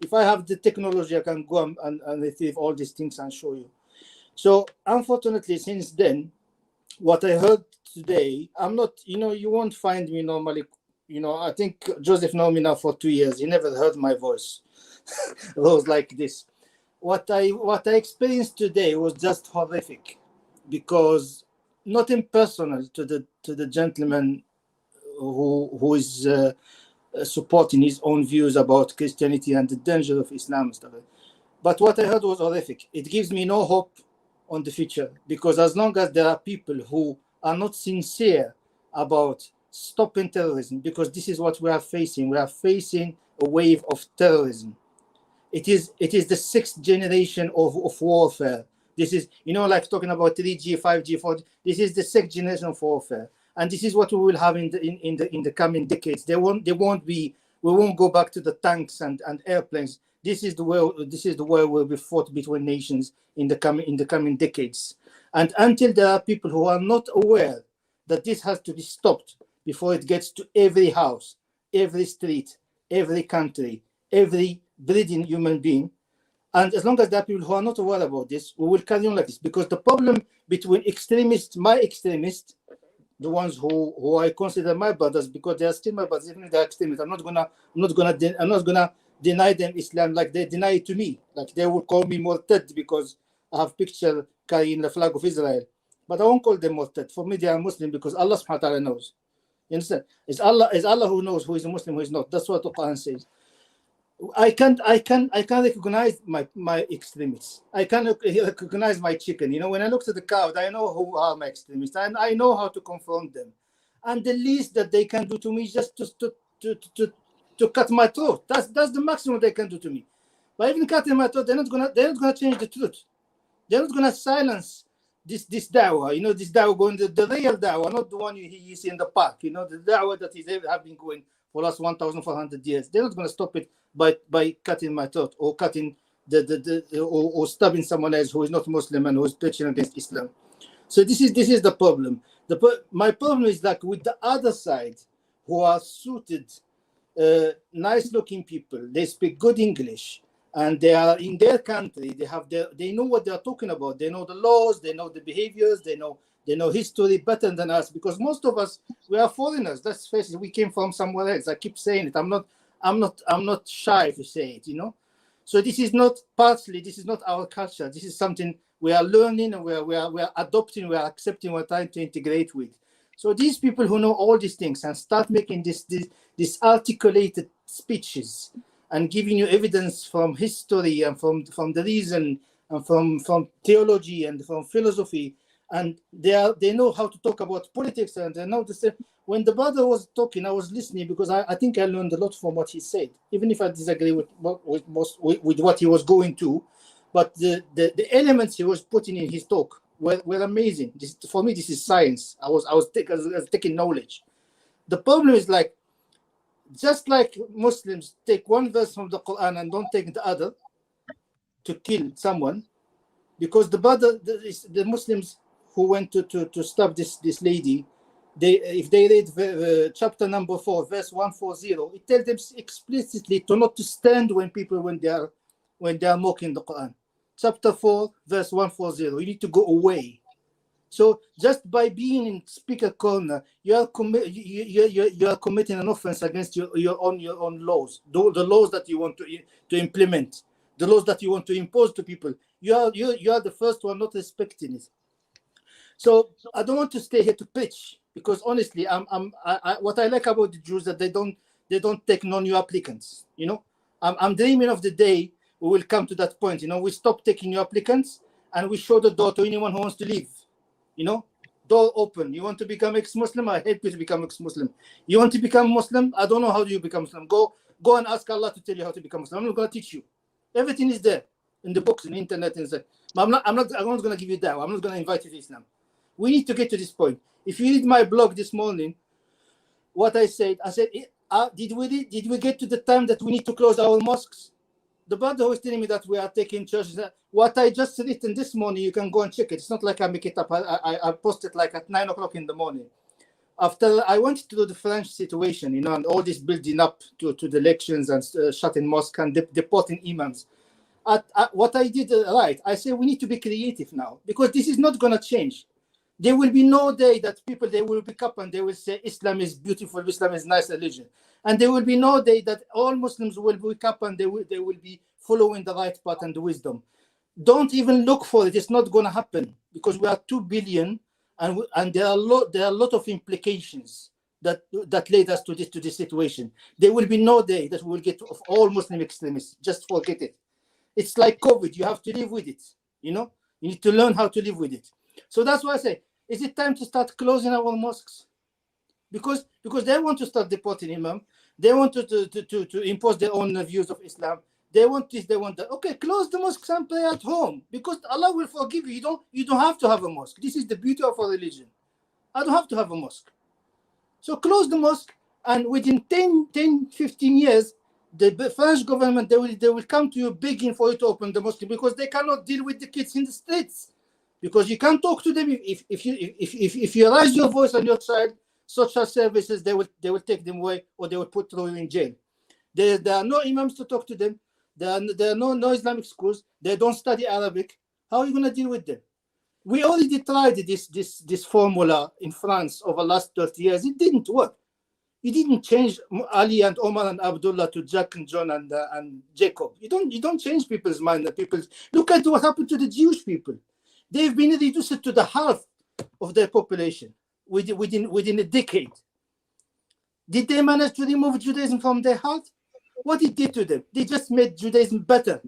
If I have the technology, I can go and retrieve all these things and show you. So unfortunately, since then, what I heard today, I'm not, you won't find me normally, I think Joseph knows me now for 2 years. He never heard my voice. It was like this. What I experienced today was just horrific, because not impersonal to the gentleman who is supporting his own views about Christianity and the danger of Islam and stuff. But what I heard was horrific. It gives me no hope on the future, because as long as there are people who are not sincere about stopping terrorism, because this is what we are facing. We are facing a wave of terrorism. It is the sixth generation of warfare. This is, like talking about 3G, 5G, 4G. This is the sixth generation of warfare, and this is what we will have in the coming decades. We won't go back to the tanks and airplanes. This is the way will be fought between nations in the coming decades. And until there are people who are not aware that this has to be stopped before it gets to every house, every street, every country, every breathing human being, and as long as there are people who are not aware about this, we will carry on like this. Because the problem between extremists, my extremists, the ones who I consider my brothers, because they are still my brothers, even if they are extremists, I'm not gonna deny them Islam like they deny it to me. Like they will call me Murtad because I have picture carrying the flag of Israel. But I won't call them Murtad. For me, they are Muslim because Allah subhanahu wa ta'ala knows. You understand? It's Allah who knows who is a Muslim, who is not. That's what the Quran says. I can recognize my extremists. I can recognize my chicken. When I look at the crowd, I know who are my extremists, and I know how to confront them. And the least that they can do to me is just to cut my throat. That's the maximum they can do to me. But even cutting my throat, they're not gonna change the truth. They're not gonna silence this dawah. This dawah going the real dawah, not the one you see in the park. The dawah that have been going for the last 1,400 years. They're not gonna stop it by cutting my throat or cutting or stabbing someone else who is not Muslim and who is preaching against Islam. So this is the problem. My problem is that with the other side, who are suited, nice-looking people, they speak good English, and they are in their country. They know what they are talking about. They know the laws. They know the behaviors. They know history better than us, because most of us, we are foreigners. Let's face it. We came from somewhere else. I keep saying it. I'm not shy to say it, So this is not our culture. This is something we are learning, and we are adopting, we are accepting, we're trying to integrate with. So these people who know all these things and start making this articulated speeches and giving you evidence from history and from the reason and from theology and from philosophy, and they know how to talk about politics, and they know the same. When the brother was talking, I was listening because I think I learned a lot from what he said, even if I disagree with what he was going to. But the elements he was putting in his talk were amazing. For me, this is science. I was taking knowledge. The problem is just like Muslims take one verse from the Quran and don't take the other to kill someone, because the Muslims who went to stop this lady, if they read chapter number 4, verse 140, it tells them explicitly not to stand when they are mocking the Quran. Chapter 4, verse 140, you need to go away. So just by being in speaker corner, you are committing an offense against your own laws, the laws that you want to implement, the laws that you want to impose to people. You are the first one not respecting it. So I don't want to stay here to preach, because honestly, what I like about the Jews that they don't take non-new applicants. I'm dreaming of the day we will come to that point. We stop taking new applicants and we show the door to anyone who wants to leave. Door open. You want to become ex-Muslim? I help you to become ex-Muslim. You want to become Muslim? I don't know how do you become Muslim. Go and ask Allah to tell you how to become Muslim. I'm not going to teach you. Everything is there in the books, in the internet, and so. But I'm not going to give you that. I'm not going to invite you to Islam. We need to get to this point. If you read my blog this morning, what I said, did we get to the time that we need to close our mosques? The brother who is telling me that we are taking churches, what I just written this morning, you can go and check it. It's not like I make it up. I posted at 9 o'clock in the morning. After I went through the French situation, and all this building up to the elections and shutting mosques and deporting imams. What I did right, I say we need to be creative now, because this is not going to change. There will be no day that they will pick up and they will say Islam is beautiful, Islam is nice religion. And there will be no day that all Muslims will wake up and they will be following the right path and the wisdom. Don't even look for it. It's not going to happen, because we are 2 billion and there are a lot of implications that led us to this situation. There will be no day that we will get all Muslim extremists. Just forget it. It's like COVID. You have to live with it. You need to learn how to live with it. So that's why I say, is it time to start closing our mosques? Because they want to start deporting imam. They want to impose their own views of Islam. They want this, they want that. Okay, close the mosques and pray at home, because Allah will forgive you. You don't have to have a mosque. This is the beauty of our religion. I don't have to have a mosque. So close the mosque, and within 15 years, the French government, they will come to you begging for you to open the mosque, because they cannot deal with the kids in the streets. Because you can't talk to them. If you raise your voice on your child, social services, they will take them away, or they will put you in jail. There are no imams to talk to them. There are no Islamic schools. They don't study Arabic. How are you going to deal with them? We already tried this formula in France over the last 30 years. It didn't work. You didn't change Ali and Omar and Abdullah to Jack and John and Jacob. You don't change people's mind. Look at what happened to the Jewish people. They've been reduced to the half of their population within a decade. Did they manage to remove Judaism from their heart? What it did to them? They just made Judaism better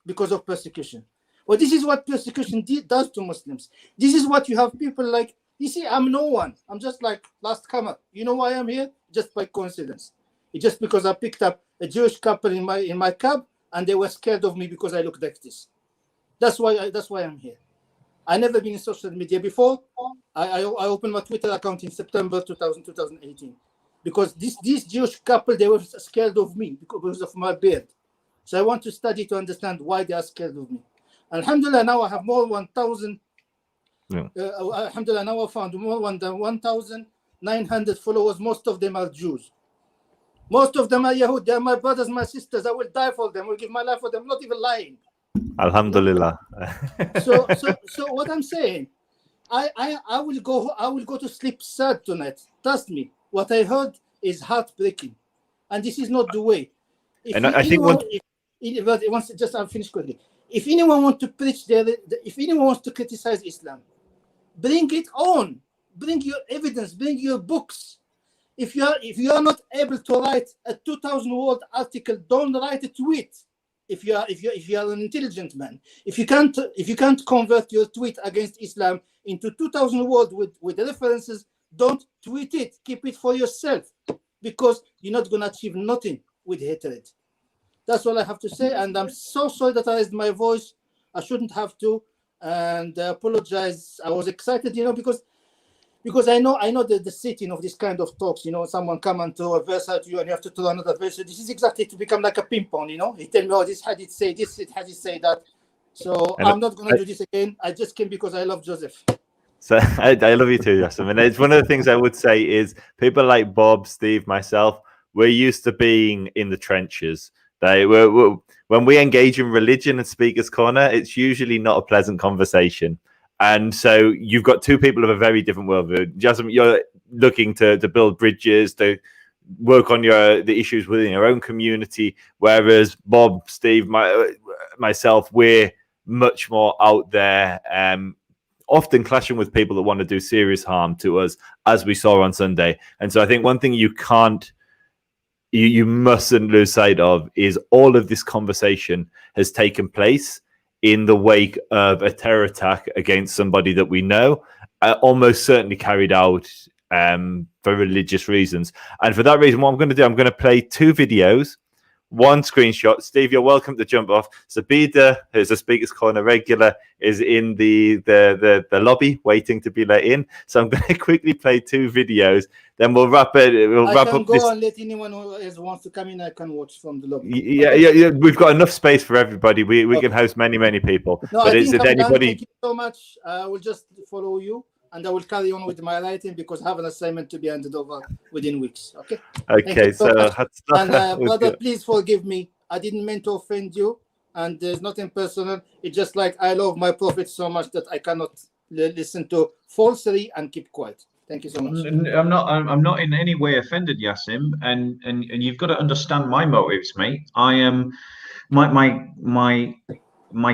because of persecution. Well, this is what persecution does to Muslims. This is what you have people like, you see, I'm no one. I'm just like last comer. You know why I'm here? Just by coincidence. It's just because I picked up a Jewish couple in my cab, and they were scared of me because I looked like this. That's why I'm here. I never been in social media before. I opened my Twitter account in September 2018. Because this Jewish couple, they were scared of me because of my beard. So I want to study to understand why they are scared of me. Alhamdulillah, now I have more than 1,000. Alhamdulillah, now I found more than 1,900 followers. Most of them are Jews. Most of them are Yahud. They are my brothers, my sisters. I will die for them. I will give my life for them. I'm not even lying. Alhamdulillah. So what I'm saying, I will go to sleep sad tonight. Trust me. What I heard is heartbreaking, and this is not the way. I'll finish quickly. If anyone wants to preach if anyone wants to criticize Islam, bring it on. Bring your evidence. Bring your books. If you are not able to write a 2,000-word article, don't write a tweet. If you are an intelligent man, if you can't convert your tweet against Islam into 2,000 words with references, don't tweet it. Keep it for yourself, because you're not going to achieve nothing with hatred. That's all I have to say, and I'm so sorry that I raised my voice. I shouldn't have to, and I apologize. I was excited, because I know the setting of this kind of talks. Someone come and throw a verse at you, and you have to throw another verse. This is exactly to become like a ping pong. He tell me, oh, this hadith say this, this hadith say that. So I'm not going to do this again. I just came because I love Joseph. So I love you too, Jassem. And it's one of the things I would say is people like Bob, Steve, myself, we're used to being in the trenches. When we engage in religion and Speaker's Corner, it's usually not a pleasant conversation. And so you've got two people of a very different worldview. Jassem, you're looking to build bridges, to work on the issues within your own community, whereas Bob, Steve, myself, we're much more out there, often clashing with people that want to do serious harm to us, as we saw on Sunday. And so I think one thing you mustn't lose sight of is all of this conversation has taken place in the wake of a terror attack against somebody that we know, almost certainly carried out for religious reasons. And for that reason, what I'm going to do, I'm going to play two videos, one screenshot. Steve, you're welcome to jump off. Sabida, who's a Speaker's Corner regular, is in the lobby waiting to be let in. So I'm going to quickly play two videos. Then we'll wrap it. I can go and let anyone who wants to come in. I can watch from the lobby. Yeah. We've got enough space for everybody. We can host many people. No, but is it anybody? Thank you so much. I will just follow you, and I will carry on with my writing because I have an assignment to be handed over within weeks. Okay. Okay. So and brother, please forgive me. I didn't mean to offend you, and there's nothing personal. It's just like I love my prophet so much that I cannot listen to falsery and keep quiet. Thank you so much. I'm not in any way offended, Jassem, and you've got to understand my motives, mate. I am my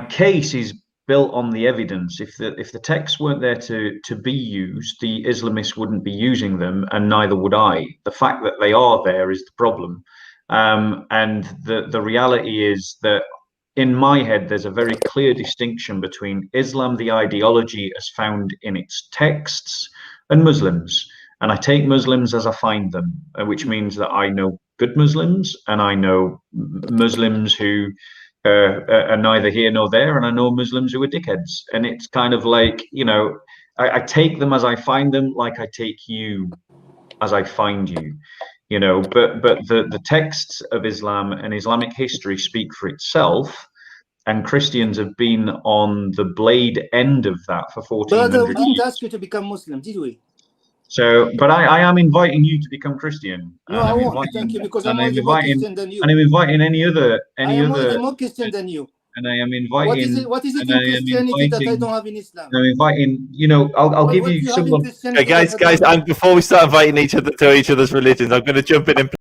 case is built on the evidence. If the texts weren't there to be used, the Islamists wouldn't be using them, and neither would I. The fact that they are there is the problem. And the reality is that in my head, there's a very clear distinction between Islam, the ideology as found in its texts, and Muslims. And I take Muslims as I find them, which means that I know good Muslims and I know Muslims who are neither here nor there, and I know Muslims who are dickheads. And it's kind of like, you know, I take them as I find them, like I take you as I find you, you know. But the texts of Islam and Islamic history speak for itself, and Christians have been on the blade end of that for 1400 Brother, we years. didn't ask you to become Muslim, did we? So, but I am inviting you to become Christian. No, I won't. Thank you, because I'm already more Christian than you. And I'm inviting any other. I am already more Christian than you. And I am inviting. What is it in Christianity that I don't have in Islam? I'm inviting. You know, I'll give you someone. Okay, guys, before we start inviting each other to each other's religions, I'm going to jump in and